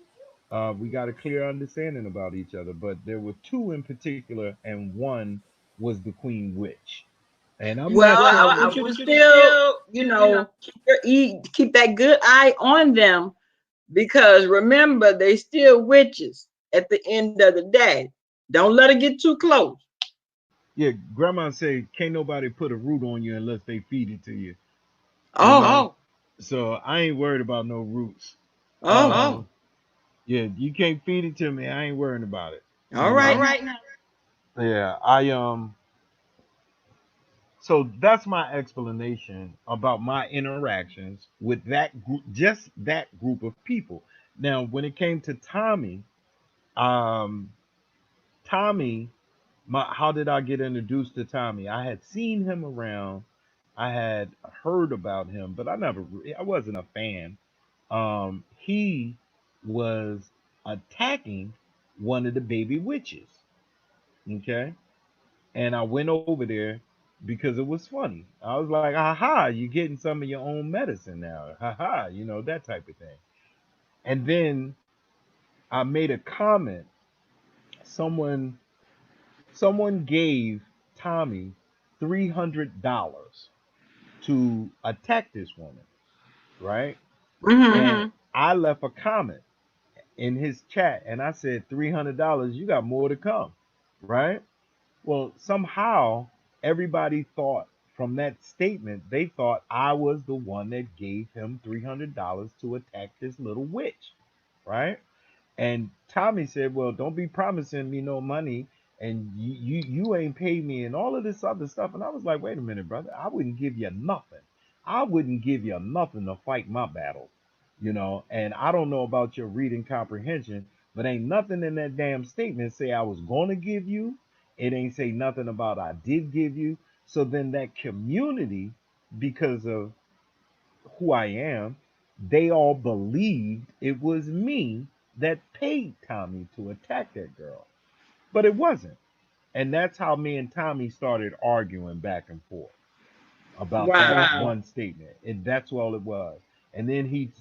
We got a clear understanding about each other, but there were two in particular, and one was the Queen Witch. And I'm Well, not I sure want what. you to still, keep keep that good eye on them, because remember, they still witches at the end of the day. Don't let it get too close. Yeah, Grandma say can't nobody put a root on you unless they feed it to you. You Oh, know, so I ain't worried about no roots. oh, Yeah, you can't feed it to me. I ain't worrying about it. all You right know. now. Yeah, I. So that's my explanation about my interactions with that group, just that group of people. Now, when it came to Tommy, um, Tommy, how did I get introduced to Tommy? I had seen him around, I had heard about him, but I wasn't a fan. He was attacking one of the baby witches. Okay, and I went over there because it was funny. I was like, "Aha, you're getting some of your own medicine now, haha," that type of thing. And then I made a comment. Someone someone gave Tommy $300 to attack this woman, right? Mm-hmm. And I left a comment in his chat, and I said, $300, you got more to come, right? Well, somehow everybody thought from that statement, they thought I was the one that gave him $300 to attack this little witch, right? And Tommy said, "Well, don't be promising me no money, and you ain't paid me, and all of this other stuff." And I was like, "Wait a minute, brother. I wouldn't give you nothing. I wouldn't give you nothing to fight my battle, And I don't know about your reading comprehension, but ain't nothing in that damn statement say I was gonna give you. It ain't say nothing about I did give you. So then that community, because of who I am, they all believed it was me that paid Tommy to attack that girl. But it wasn't. And that's how me and Tommy started arguing back and forth about that Wow. one statement. And that's all it was. And then he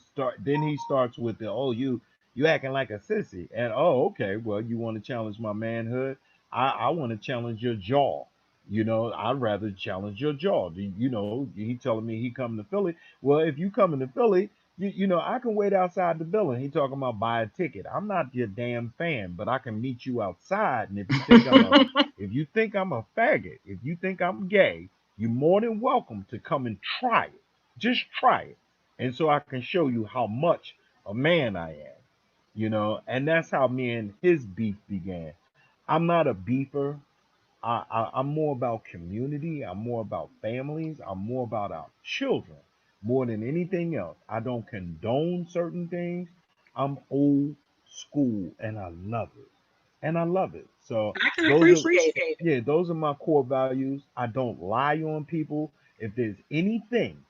starts with the, "Oh, you acting like a sissy." And, "Oh, okay, well, you want to challenge my manhood? I want to challenge your jaw. I'd rather challenge your jaw. He telling me he coming to Philly. Well, if you coming to Philly, I can wait outside the building. He talking about buy a ticket. I'm not your damn fan, but I can meet you outside. And if you think I'm a faggot, if you think I'm gay, you're more than welcome to come and try it. Just try it. And so I can show you how much a man I am, and that's how me and his beef began. I'm not a beefer. I'm more about community. I'm more about families. I'm more about our children more than anything else. I don't condone certain things. I'm old school and I love it. And I love it. So I can those are appreciate it. yeah, those are my core values. I don't lie on people. If there's anything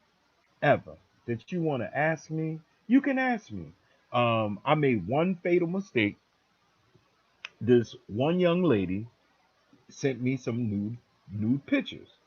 ever that you want to ask me, you can ask me. I made one fatal mistake. This one young lady sent me some nude pictures,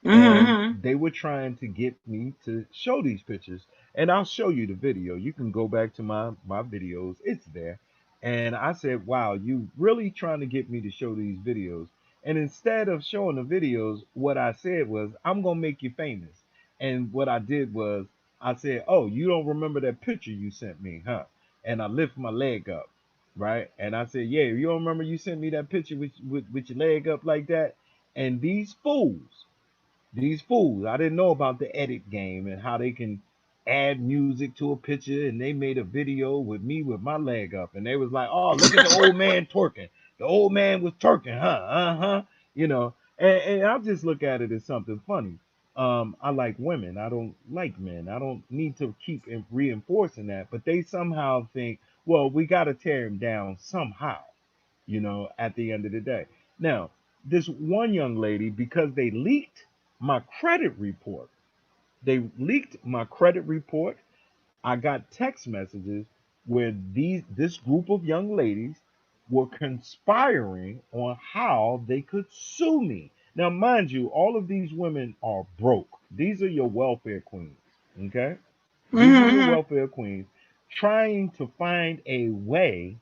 Mm-hmm. and they were trying to get me to show these pictures. And I'll show you the video. You can go back to my videos. It's there. And I said, "Wow, you really trying to get me to show these videos?" And instead of showing the videos, what I said was, "I'm gonna make you famous." And what I did was I said, "Oh, you don't remember that picture you sent me, huh?" And I lift my leg up, right? And I said, "Yeah, you don't remember you sent me that picture with your leg up like that?" And these fools, I didn't know about the edit game and how they can add music to a picture, and they made a video with me with my leg up, and they was like, "Oh, look at the old man twerking. The old man was twerking, huh? Uh-huh." And I just look at it as something funny. I like women. I don't like men. I don't need to keep reinforcing that, but they somehow think, well, we got to tear him down somehow, at the end of the day. Now, this one young lady, because they leaked my credit report. They leaked my credit report. I got text messages where this group of young ladies were conspiring on how they could sue me. Now, mind you, all of these women are broke. These are your welfare queens. Okay? These are your welfare queens trying to find a way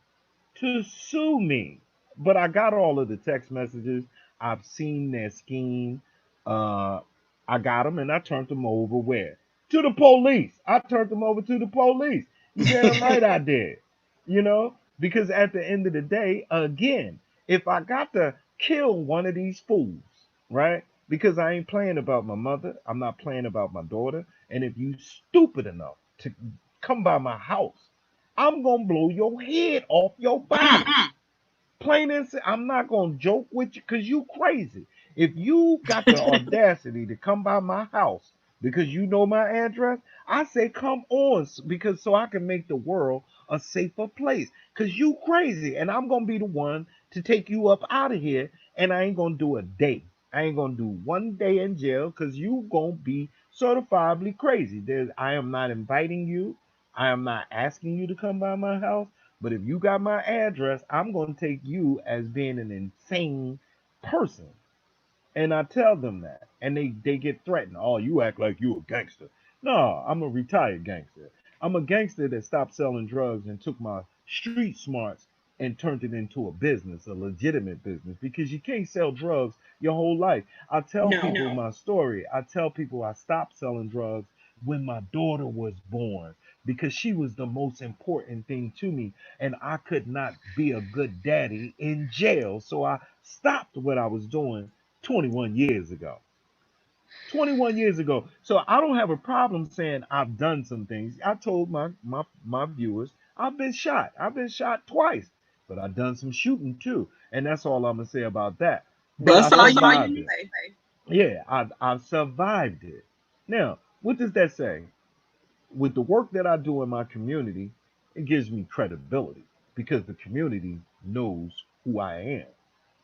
to sue me. But I got all of the text messages. I've seen their scheme. I got them and I turned them over where? To the police. I turned them over to the police. You damn right I did. You know, because at the end of the day, again, if I got to kill one of these fools, right? Because I ain't playing about my mother, I'm not playing about my daughter. And if you stupid enough to come by my house, I'm gonna blow your head off your body. Plain and simple. I'm not gonna joke with you because you crazy. If you got the audacity to come by my house because you know my address, I say come on because so I can make the world a safer place. Cause you crazy, and I'm gonna be the one to take you up out of here, and I ain't gonna do a day. I ain't gonna do 1 day in jail because you gonna be certifiably crazy. I am not inviting you. I am not asking you to come by my house. But if you got my address, I'm going to take you as being an insane person. And I tell them that. And they get threatened. Oh, you act like you a gangster. No, I'm a retired gangster. I'm a gangster that stopped selling drugs and took my street smarts and turned it into a business, a legitimate business, because you can't sell drugs your whole life. I tell people my story. I tell people I stopped selling drugs when my daughter was born because she was the most important thing to me, and I could not be a good daddy in jail. So I stopped what I was doing 21 years ago. 21 years ago. So I don't have a problem saying I've done some things. I told my viewers I've been shot. I've been shot twice, but I've done some shooting too. And that's all I'm gonna say about that. But I That's all survived you it. say. Yeah, I've survived it. Now, what does that say? With the work that I do in my community, it gives me credibility because the community knows who I am.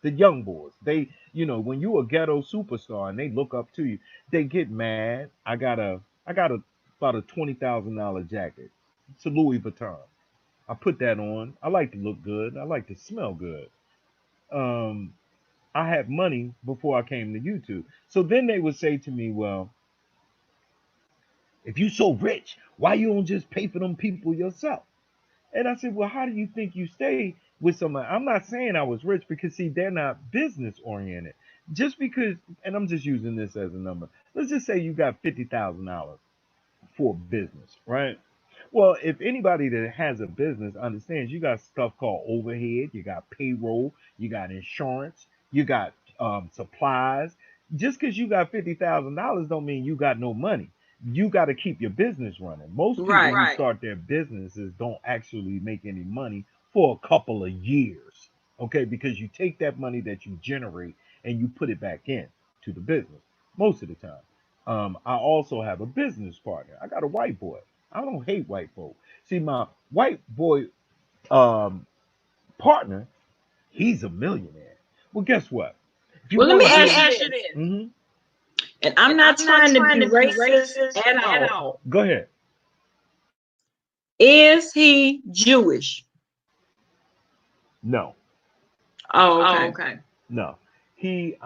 The young boys, when you a ghetto superstar and they look up to you, they get mad. I got about a $20,000 jacket. It's a Louis Vuitton. I put that on. I like to look good. I like to smell good. Um, I had money before I came to YouTube. So then they would say to me, well, if you so rich, why you don't just pay for them people yourself? And I said, well, how do you think you stay with somebody? I'm not saying I was rich because, see, they're not business oriented. Just because, and I'm just using this as a number. Let's just say you got $50,000 for business, right? Well, if anybody that has a business understands you got stuff called overhead, you got payroll, you got insurance, you got supplies. Just because you got $50,000 don't mean you got no money. You got to keep your business running. Most people who start their businesses don't actually make any money for a couple of years, okay? Because you take that money that you generate and you put it back in to the business most of the time. I also have a business partner. I got a white boy. I don't hate white folk. See, my white boy um, partner, he's a millionaire. Well, guess what? If you Well, let me want to ask you this. Mhm. And I'm not trying to be racist at all. Go ahead. Is he Jewish? No, Oh, okay. no. He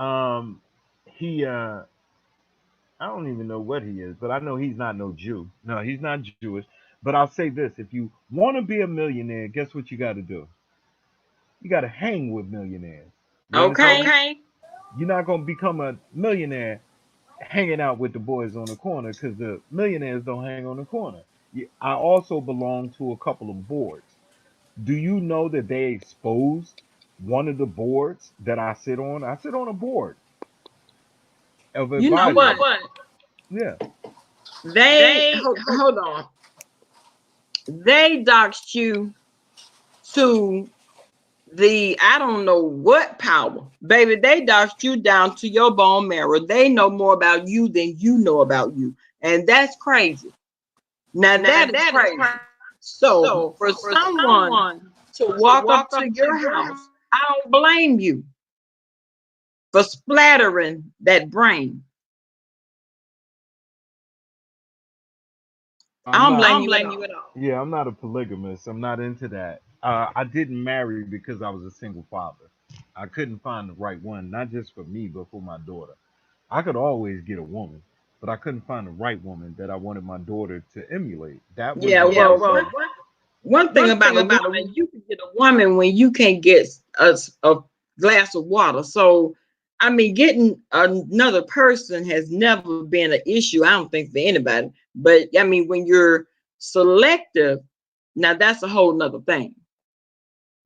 I don't even know what he is, but I know he's not no Jew. No, he's not Jewish. But I'll say this: if you want to be a millionaire, guess what you got to do? You got to hang with millionaires. You understand? Okay. You're not gonna become a millionaire hanging out with the boys on the corner because the millionaires don't hang on the corner. I also belong to a couple of boards. Do you know that they exposed one of the boards that I sit on? I sit on a board of You know advisors. what? Yeah. Hold on. They doxed you to the I don't know what power, baby. They doxed you down to your bone marrow. They know more about you than you know about you, and that's crazy. Now that is crazy. So for someone to walk up to your house, I don't blame you. for splattering that brain. I don't blame you at all. Yeah, I'm not a polygamist. I'm not into that. I didn't marry because I was a single father. I couldn't find the right one, not just for me, but for my daughter. I could always get a woman, but I couldn't find the right woman that I wanted my daughter to emulate. That was Yeah, the well, reason. one thing about a woman, you can get a woman when you can't get a glass of water. So, I mean, getting another person has never been an issue, I don't think, for anybody. But I mean, when you're selective, now that's a whole nother thing.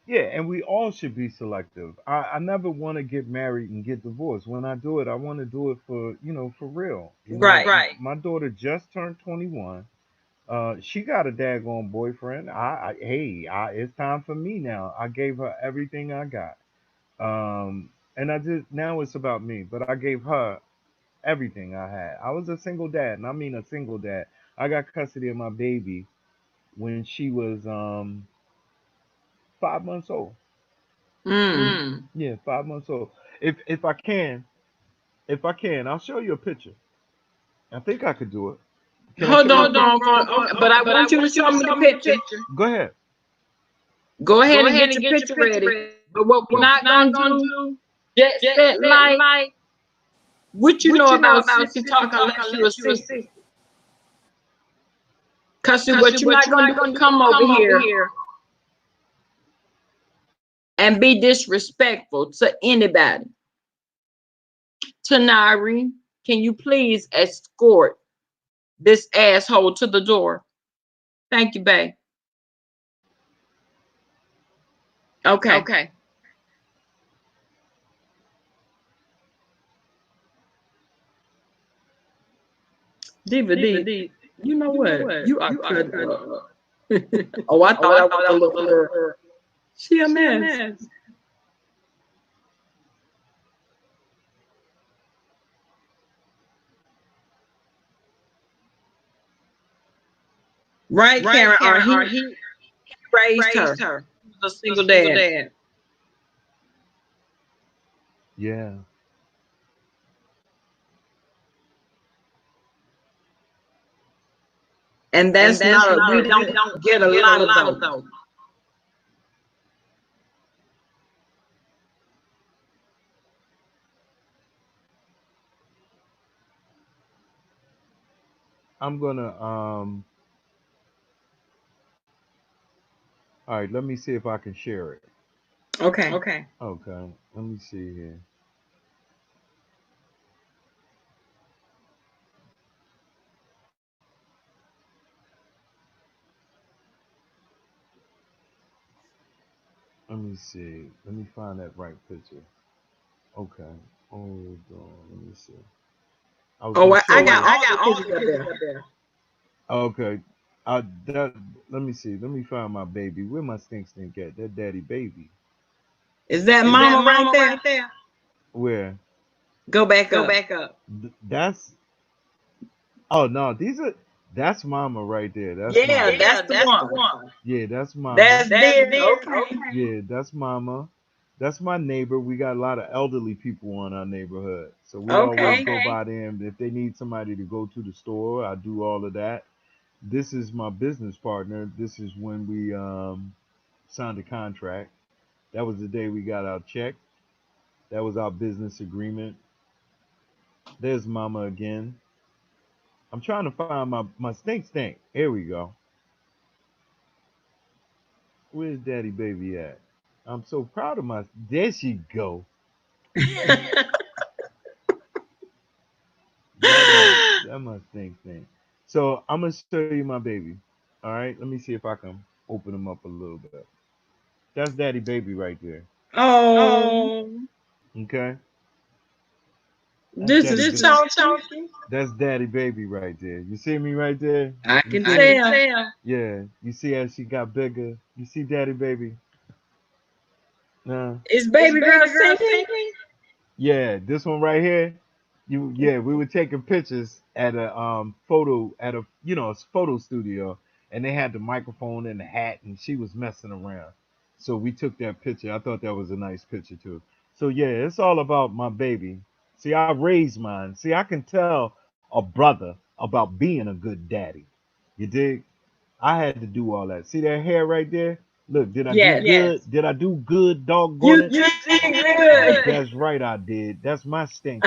Yeah, and we all should be selective. I never want to get married and get divorced. When I do it, I want to do it for, for real. Right. My daughter just turned 21. She got a daggone boyfriend. It's time for me now. I gave her everything I got. And I just now it's about me. But I gave her everything I had. I was a single dad, and I mean a single dad. I got custody of my baby when she was 5 months old. Mm. Yeah, 5 months old. If I can, I'll show you a picture. I think I could do it. Can I show Hold you a on, picture? but I want you to show me the picture. Go ahead. Go ahead and get your picture ready. But what we're not gonna do, jet set light. What you know about sissy talk unless you're a sissy? Cause what you're not gonna do is come over here and be disrespectful to anybody. Tanari, can you please escort this asshole to the door? Thank you, babe. Okay. Diva D, you know what? You are cut up. Oh, I thought I was a little her. She a mess. Right, Karen, or he raised her. He was a single dad. Yeah. And that's not we don't get a lot of those. I'm gonna all right, let me see if I can share it. Okay. Okay. Let me see here. Let me see. Let me find that right picture. Okay. Hold on. Let me see. I was Oh, gonna show I you. got all the pictures up there. Okay. That, let me see. Let me find my baby. Where my stink at? That daddy baby. Is that mama right there? Where? Go back up. That's. Oh no, these are. That's mama right there. That's Yeah, mama. that's the one. Yeah, that's mama. That's there. Okay. Yeah, that's mama. That's my neighbor. We got a lot of elderly people in our neighborhood. So we always go by them. If they need somebody to go to the store, I do all of that. This is my business partner. This is when we signed a contract. That was the day we got our check. That was our business agreement. There's mama again. I'm trying to find my stink. Here we go. Where's daddy baby at? I'm so proud of my. There she go. That must think. So I'm gonna show you my baby. All right, let me see if I can open him up a little bit. That's daddy baby right there. Oh, Okay. this is Chunky. That's daddy baby right there. You see me right there? I You can see me? tell. Yeah. You see how she got bigger? You see daddy baby? Nah. Is baby girl singing? Yeah, this one right here. We were taking pictures at a photo studio, and they had the microphone and the hat, and she was messing around. So we took that picture. I thought that was a nice picture too. So yeah, it's all about my baby. See, I raised mine. See, I can tell a brother about being a good daddy. You dig? I had to do all that. See that hair right there? Look, did I do Yes. good? Did I do good, doggone You it? did good. That's right, I did. That's my stink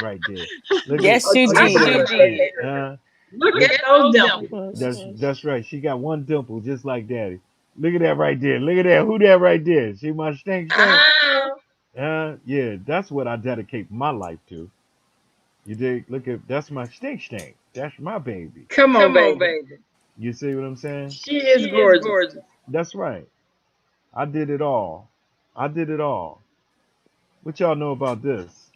right there. Look at Yes, you look at did. that shit. Look at those dimples. That's right. She got one dimple just like daddy. Look at that right there. Look at that. Who that right there? See my stink? Yeah, that's what I dedicate my life to. You dig? Look at that's my stink. That's my baby. Come on, baby. You see what I'm saying? She is gorgeous. That's right. I did it all. I did it all. What y'all know about this?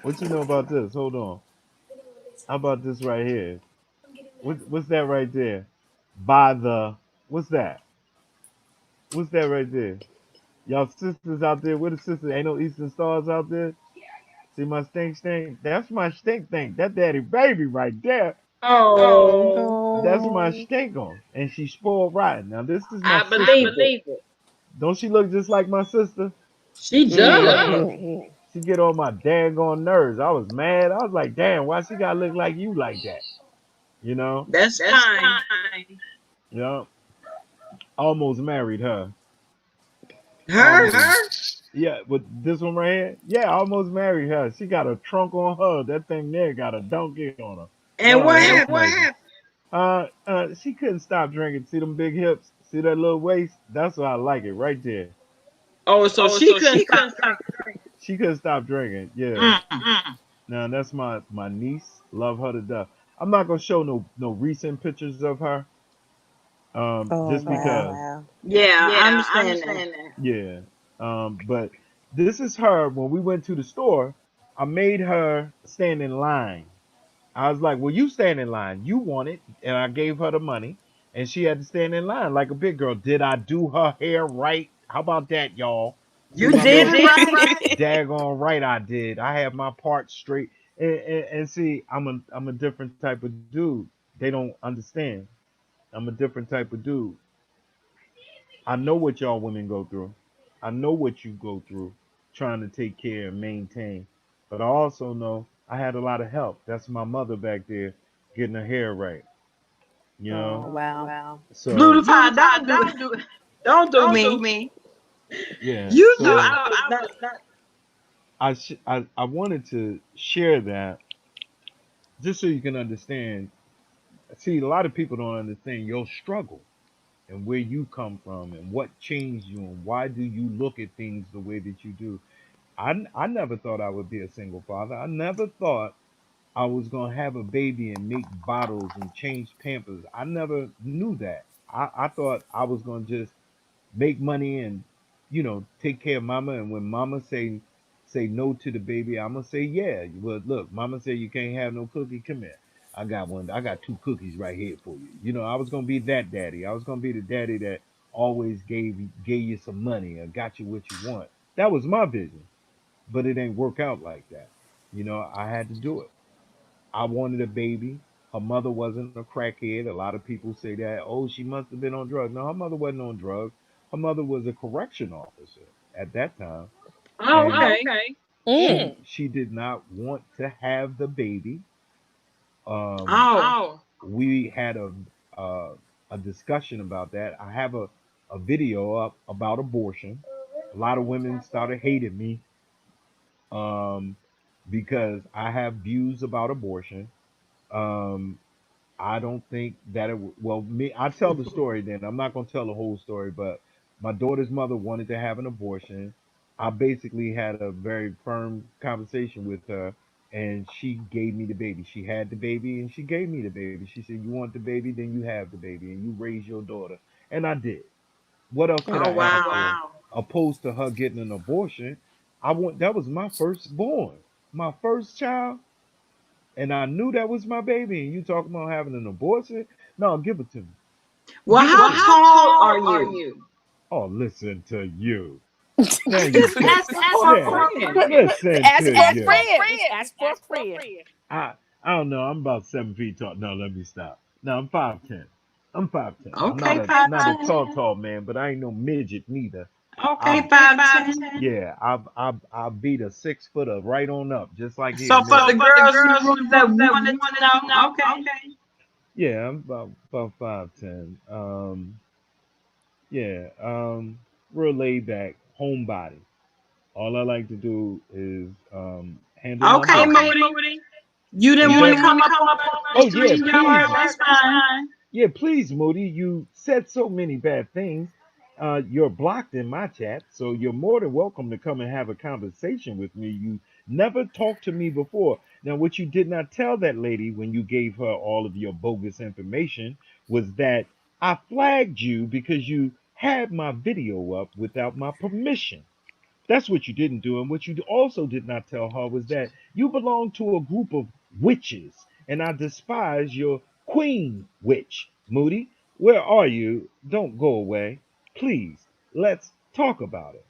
What you know about this? Hold on. How about this right here? What's that right there? By the what's that? What's that right there? Y'all sisters out there? Where the sisters? Ain't no Eastern Stars out there? See my stink? That's my stink. That daddy baby right there. Oh, That's my stink on. And she's spoiled rotten. Now this is my I sister. believe it. Don't she look just like my sister? She does. She get on my daggone nerves. I was mad. I was like, damn, why she gotta look like you like that? You know? That's fine. You know? Almost married her. Her? Yeah, but this one right here, yeah, I almost married her. She got a trunk on her. That thing there got a donkey on her. And what that's happened? nice. She couldn't stop drinking. See them big hips? See that little waist? That's why I like it right there. Oh, so she couldn't stop. She couldn't stop drinking. Yeah. Mm. Now that's my niece. Love her to death. I'm not gonna show no recent pictures of her. Just because. Wow. Yeah, I understand that. Yeah. But this is her when we went to the store. I made her stand in line. I was like, well, you stand in line. You want it. And I gave her the money. And she had to stand in line like a big girl. Did I do her hair right? How about that, y'all? You See my did little- it right. Daggone right I did. I have my part straight. And see, I'm a different type of dude. They don't understand. I'm a different type of dude. I know what y'all women go through. I know what you go through trying to take care and maintain. But I also know I had a lot of help. That's my mother back there getting her hair right. You know? Wow. So Blue the pie, don't do me. yeah. You so thought I was not. I wanted to share that just so you can understand. See, a lot of people don't understand your struggle and where you come from and what changed you and why do you look at things the way that you do. I never thought I would be a single father. I never thought I was gonna have a baby and make bottles and change Pampers. I never knew that. I thought I was gonna just make money and take care of mama. And when mama say no to the baby, I'm gonna say yeah. Well, look, mama said you can't have no cookie. Come here. I got one. I got two cookies right here for you. I was gonna be that daddy. I was gonna be the daddy that always gave you some money or got you what you want. That was my vision, but it ain't work out like that. I had to do it. I wanted a baby. Her mother wasn't a crackhead. A lot of people say that, oh, she must have been on drugs. No, her mother wasn't on drugs. Her mother was a correction officer at that time. Oh, And okay. she did not want to have the baby. Oh. We had a discussion about that. I have a video up about abortion. A lot of women started hating me um, because I have views about abortion. Um, I don't think that well, me, I tell the story then. I'm not going to tell the whole story, but my daughter's mother wanted to have an abortion. I basically had a very firm conversation with her, and she gave me the baby. She had the baby, and she gave me the baby. She said, you want the baby, then you have the baby, and you raise your daughter. And I did. What else could Oh, I ask for? wow. Opposed to her getting an abortion, that was my firstborn, my first child. And I knew that was my baby. And you talking about having an abortion? No, give it to me. Well, how tall are you? Oh, listen to you. Now you Just ask for a friend. listen Ask to for a you. friend. Ask for a friend. I don't know. I'm about 7 feet tall. No, let me stop. No, I'm 5'10". I'm 5'10". I'm Okay, not a tall man, but I ain't no midget neither. Okay, I 5'10". yeah, I beat a 6 footer right on up, just like his So for the nigga. girls that wanted to know, okay. Yeah, I'm about 5'10". Yeah, real laid back, homebody. All I like to do is handle my Okay, business. Moody. You didn't Is want that? to come up on the Oh yeah, StreamYard, please. that's fine. Yeah, please, Moody. You said so many bad things. You're blocked in my chat, so you're more than welcome to come and have a conversation with me. You never talked to me before. Now, what you did not tell that lady when you gave her all of your bogus information was that I flagged you because you had my video up without my permission. That's what you didn't do. And what you also did not tell her was that you belong to a group of witches, and I despise your queen witch. Moody, where are you? Don't go away. Please, let's talk about it.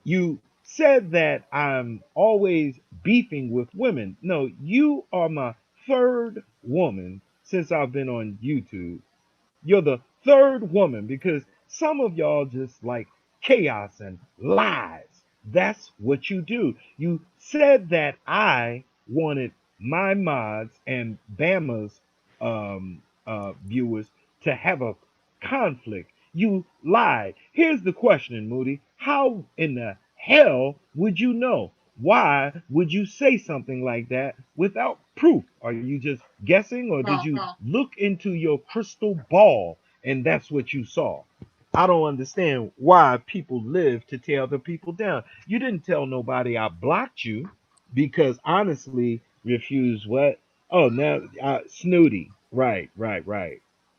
You said that I'm always beefing with women. No, you are my third woman since I've been on YouTube. You're the third woman because some of y'all just like chaos and lies. That's what you do. You said that I wanted my mods and Bama's viewers to have a conflict. You lied. Here's the question, Moody. How in the hell would you know? Why would you say something like that without proof? Are you just guessing, or did you look into your crystal ball and that's what you saw? I don't understand why people live to tear other people down. You didn't tell nobody I blocked you because honestly, refuse what? Oh, now Snooty. Right.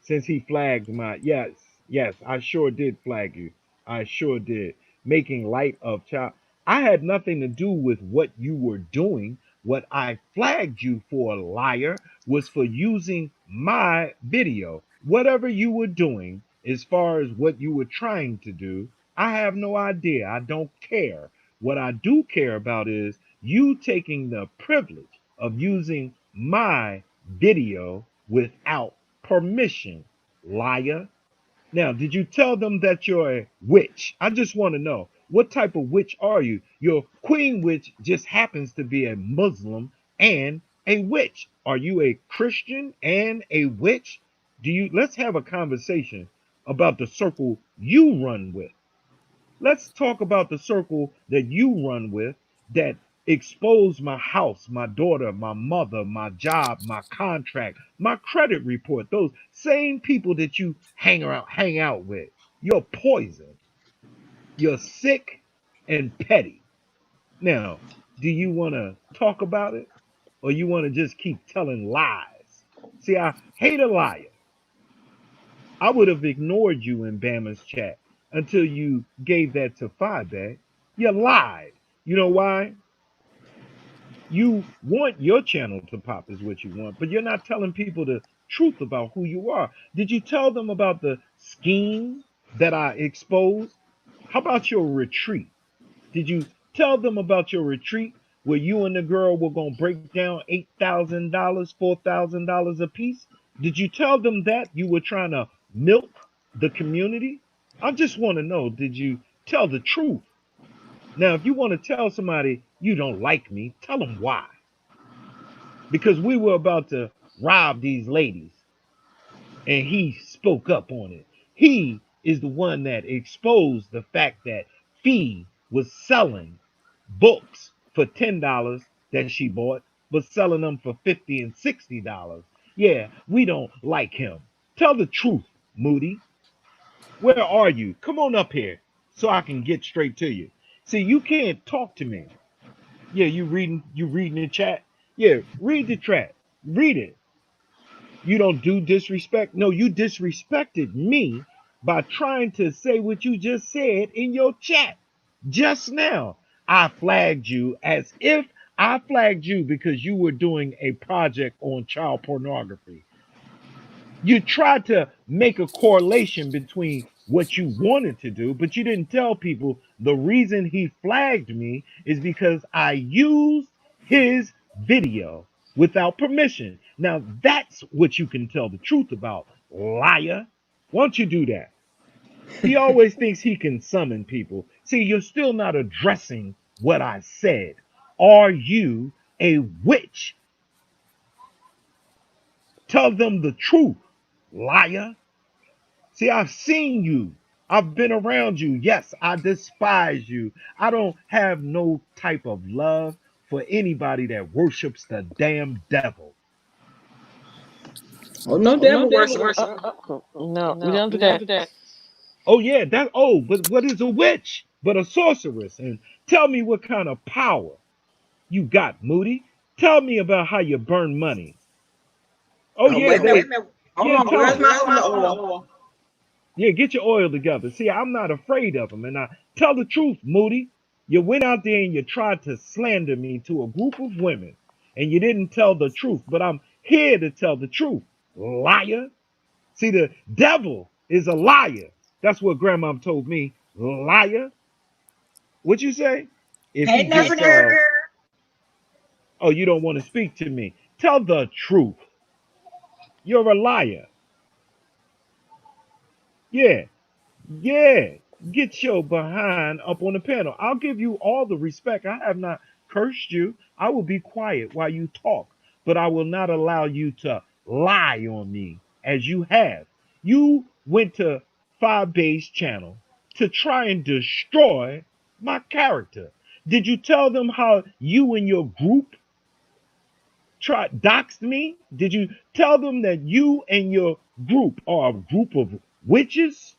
Since he flagged my yes, I sure did flag you. I sure did. Making light of child. I had nothing to do with what you were doing. What I flagged you for, liar, was for using my video. Whatever you were doing, as far as what you were trying to do, I have no idea. I don't care. What I do care about is you taking the privilege of using my video without permission, liar. Now, did you tell them that you're a witch? I just want to know, what type of witch are you? Your queen witch just happens to be a Muslim and a witch. Are you a Christian and a witch? Let's have a conversation about the circle you run with. Let's talk about the circle that you run with that exposed my house, my daughter, my mother, my job, my contract, my credit report. Those same people that you hang out with. You're poison. You're sick and petty. Now, do you want to talk about it, or you want to just keep telling lies? See, I hate a liar. I would have ignored you in Bama's chat until you gave that to Five. You lied. You know why? You want your channel to pop is what you want, but you're not telling people the truth about who you are. Did you tell them about the scheme that I exposed? How about your retreat? Did you tell them about your retreat where you and the girl were going to break down $8,000, $4,000 a piece? Did you tell them that you were trying to milk the community? I just want to know, did you tell the truth? Now, if you want to tell somebody you don't like me, tell them why. Because we were about to rob these ladies and he spoke up on it. He is the one that exposed the fact that Fee was selling books for $10 that she bought, but selling them for $50 and $60. Yeah, we don't like him. Tell the truth, Moody. Where are you? Come on up here so I can get straight to you. See, you can't talk to me. Yeah, you reading the chat? Yeah, read the chat. Read it. You don't do disrespect. No, you disrespected me by trying to say what you just said in your chat just now. I flagged you as if I flagged you because you were doing a project on child pornography. You tried to make a correlation between what you wanted to do, but you didn't tell people the reason he flagged me is because I used his video without permission. Now that's what you can tell the truth about, liar. Why don't you do that? He always thinks he can summon people. See, you're still not addressing what I said. Are you a witch? Tell them the truth, liar. See, I've seen you. I've been around you. Yes, I despise you. I don't have no type of love for anybody that worships the damn devil. Oh, no devil worshiper. No, we don't do that. Oh yeah, but what is a witch? But a sorceress. And tell me what kind of power you got, Moody. Tell me about how you burn money. Oh Oh, yeah, wait a minute. Hold yeah, on. tell Where's me. my oil? Yeah, get your oil together. See, I'm not afraid of them. And I tell the truth, Moody. You went out there and you tried to slander me to a group of women, and you didn't tell the truth. But I'm here to tell the truth, liar. See, the devil is a liar. That's what Grandma told me, liar. What you say? If he Ain't never gets heard. oh, you don't want to speak to me. Tell the truth. You're a liar. Yeah. Yeah, get your behind up on the panel. I'll give you all the respect. I have not cursed you. I will be quiet while you talk, but I will not allow you to lie on me as you have. You went to Five Base Channel to try and destroy my character. Did you tell them how you and your group doxed me? Did you tell them that you and your group are a group of witches?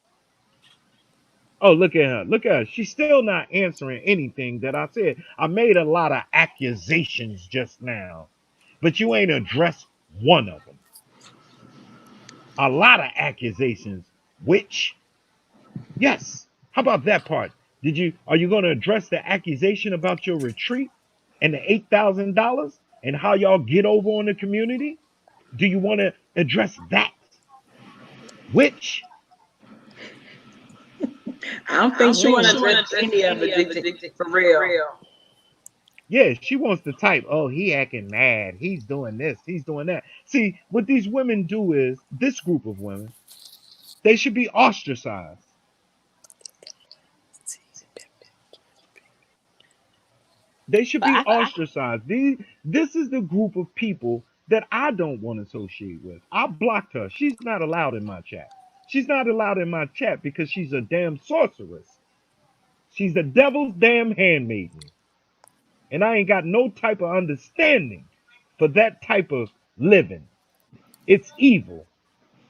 Oh, look at her. Look at her. She's still not answering anything that I said. I made a lot of accusations just now, but you ain't addressed one of them. A lot of accusations, which, yes. How about that part? Are you going to address the accusation about your retreat and the $8,000 and how y'all get over on the community? Do you want to address that? Which? I don't think she want to address any of it for real. Yeah, she wants to type, oh, he acting mad. He's doing this. He's doing that. See, what these women do is, this group of women, they should be ostracized. They should be ostracized. This is the group of people that I don't want to associate with. I blocked her. She's not allowed in my chat. She's not allowed in my chat because she's a damn sorceress. She's the devil's damn handmaiden. And I ain't got no type of understanding for that type of living. It's evil.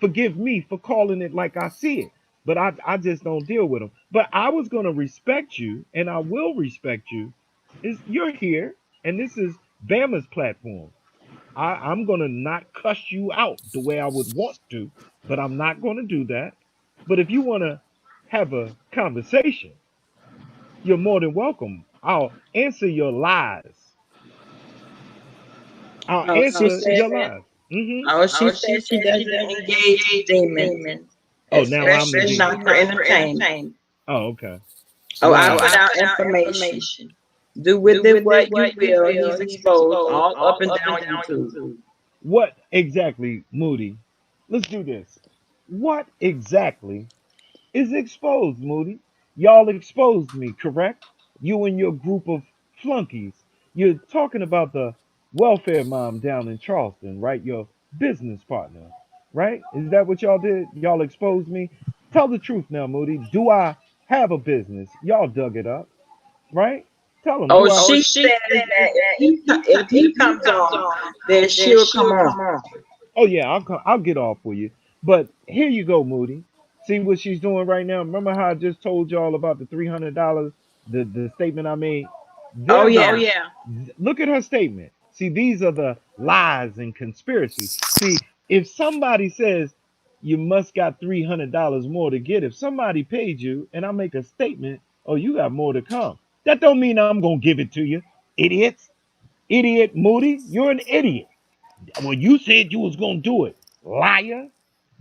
Forgive me for calling it like I see it, but I just don't deal with them. But I was going to respect you, and I will respect you. Is you're here, and this is Bama's platform. I'm going to not cuss you out the way I would want to, but I'm not going to do that. But if you want to have a conversation, you're more than welcome. I'll answer your lies. I'll answer your lies. Oh, she said she doesn't engage demons. Oh, now I'm especially not for entertainment. Oh, okay. Oh, I put out information. Do with it what you will. He's exposed all up and down YouTube. What exactly, Moody? Let's do this. What exactly is exposed, Moody? Y'all exposed me, correct? You and your group of flunkies. You're talking about the welfare mom down in Charleston, right? Your business partner, right? Is that what y'all did? Y'all exposed me? Tell the truth now, Moody. Do I have a business? Y'all dug it up, right? Tell them. Oh, she said that if he comes on, then she'll come on. Oh yeah, I'll get off for you. But here you go, Moody. See what she's doing right now. Remember how I just told y'all about the $300, the statement I made? Oh yeah. Look at her statement. See, these are the lies and conspiracy. See, if somebody says you must got $300 more to get, if somebody paid you and I make a statement, oh, you got more to come. That don't mean I'm gonna give it to you, idiots. Idiot Moody, you're an idiot. Well, you said you was gonna do it, liar.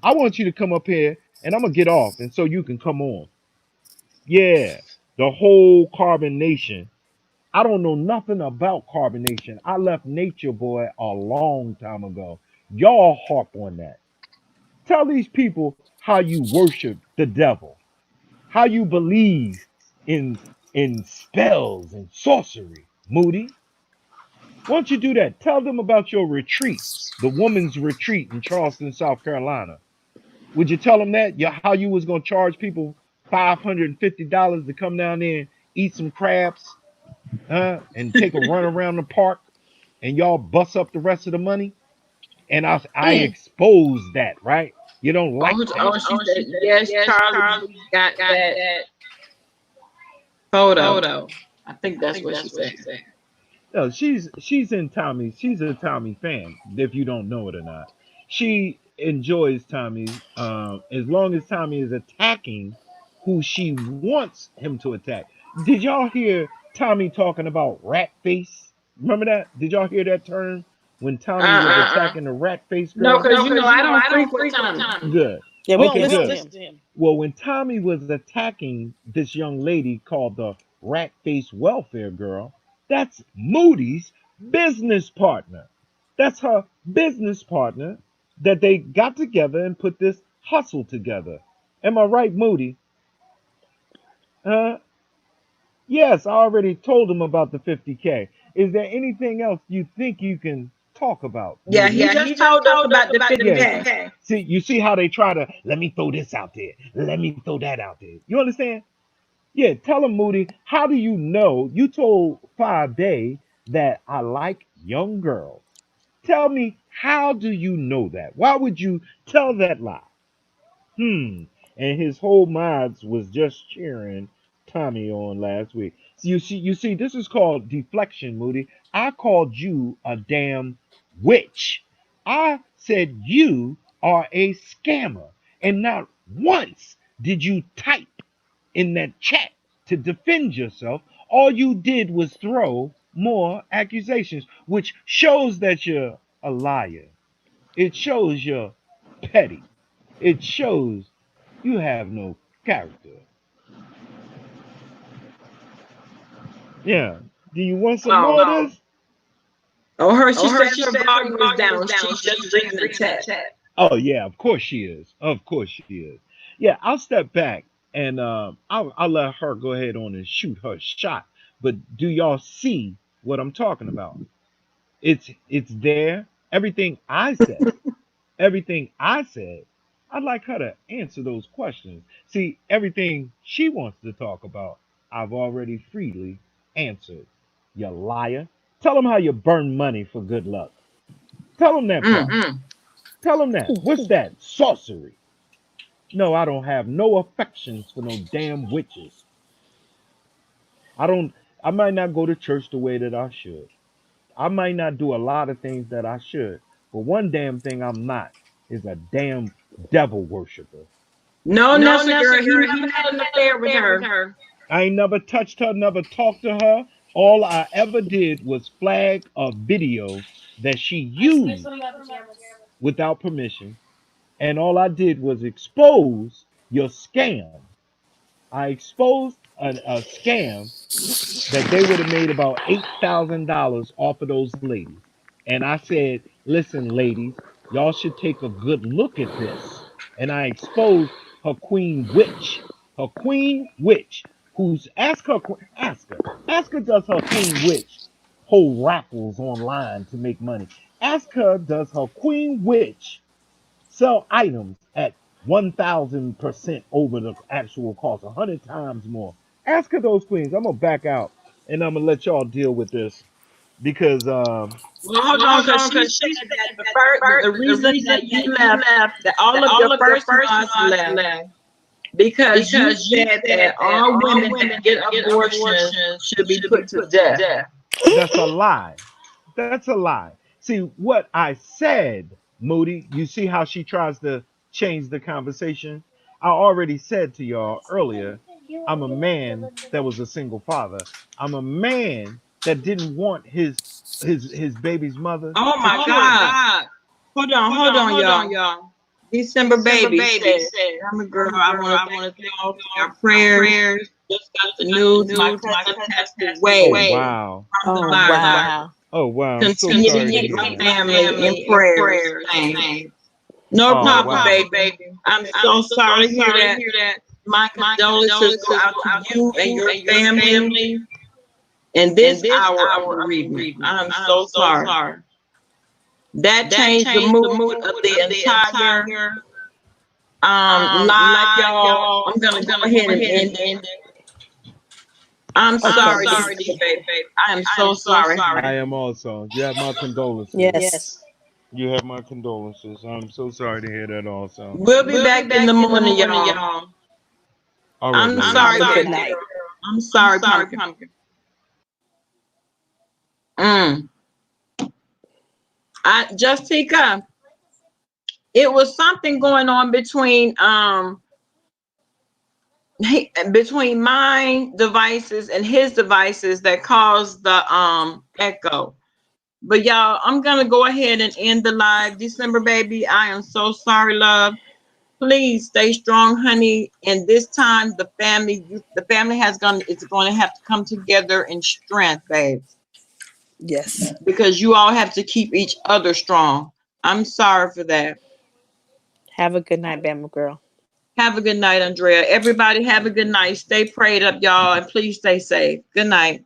I want you to come up here and I'm gonna get off and so you can come on. Yeah, the whole carbonation. I don't know nothing about carbonation. I left Nature Boy a long time ago. Y'all harp on that. Tell these people how you worship the devil. how you believe in spells and sorcery, Moody. Why don't you do that? Tell them about your retreat, the woman's retreat in Charleston, South Carolina. Would you tell them that? How you was gonna charge people $550 to come down there and eat some crabs, and take a run around the park, and y'all bust up the rest of the money? And I exposed that, right? You don't like that? She said, yes, Charlie got that photo. I think that's what she said. No, she's in Tommy. She's a Tommy fan, if you don't know it or not. She enjoys Tommy as long as Tommy is attacking who she wants him to attack. Did y'all hear Tommy talking about rat face? Remember that? Did y'all hear that term when Tommy was attacking the rat face girl? No, because I don't frequent Tommy. Good. Yeah, we Okay, don't listen to him. Well, when Tommy was attacking this young lady called the rat face welfare girl, that's Moody's business partner. That's her business partner that they got together and put this hustle together. Am I right, Moody? Yes, I already told him about the 50K. Is there anything else you think you can talk about? Yeah, he just told us about the 50K. Yeah. See, you see how they try to, let me throw this out there. Let me throw that out there. You understand? Yeah, tell him, Moody, how do you know? You told 5 Day that I like young girls. Tell me, how do you know that? Why would you tell that lie? And his whole minds was just cheering Tommy on last week. So you see, this is called deflection, Moody. I called you a damn witch. I said you are a scammer. And not once did you type in that chat to defend yourself. All you did was throw more accusations, which shows that you're a liar. It shows you're petty. It shows you have no character. Yeah. Do you want some more of this? She said her volume is down. She's just reading the chat. Oh yeah, of course she is. Of course she is. Yeah, I'll step back and I'll let her go ahead on and shoot her shot. But do y'all see what I'm talking about? It's there. Everything I said, I'd like her to answer those questions. See, everything she wants to talk about, I've already freely answered. You liar. Tell them how you burn money for good luck. Tell them that part. Tell them that. What's that? Sorcery. No, I don't have no affections for no damn witches. I might not go to church the way that I should. I might not do a lot of things that I should. But one damn thing I'm not is a damn devil worshiper. No, girl. He never had an affair with her. I ain't never touched her, never talked to her. All I ever did was flag a video that she used without permission. And all I did was expose your scam. I exposed a scam that they would have made about $8,000 off of those ladies. And I said, listen, ladies, y'all should take a good look at this. And I exposed her queen witch. Her queen witch, who's, ask her does her queen witch hold raffles online to make money? Ask her, does her queen witch sell items at 1,000% over the actual cost, 100 times more? Ask her those queens. I'm gonna back out and I'm gonna let y'all deal with this because well, hold on, because she said that the reason that you left, that all of your first ones left, because you said that all women that get abortions should be put to death. That's a lie. That's a lie. See what I said, Moody. You see how she tries to change the conversation? I already said to y'all earlier, I'm a man that was a single father. I'm a man that didn't want his baby's mother. Oh my God. Hold on, y'all. December baby said, I'm a girl. I want to thank you all for your prayers. Just got the news. My cousin passed away. Oh wow. From the virus. Oh wow. Continue to keep my family in prayers. No problem, baby. I'm so sorry to hear that. My condolences go out to you and your family in this hour of bereavement. I'm so sorry. That changed the mood of the entire live, y'all. I'm gonna go ahead and end it. I'm sorry, baby. I am so sorry. I am also. You have my condolences. Yes. You have my condolences. I'm so sorry to hear that also. We'll be back in the morning, y'all. All right, I'm ladies. sorry, Good baby. night. I'm sorry, Pumpkin. Justica, it was something going on between my devices and his devices that caused the echo. But y'all, I'm gonna go ahead and end the live. December baby, I am so sorry, love. Please stay strong, honey. And this time the family it's gonna have to come together in strength, babe. Yes. Because you all have to keep each other strong. I'm sorry for that. Have a good night, Bama girl. Have a good night, Andrea. Everybody have a good night. Stay prayed up, y'all, and please stay safe. Good night.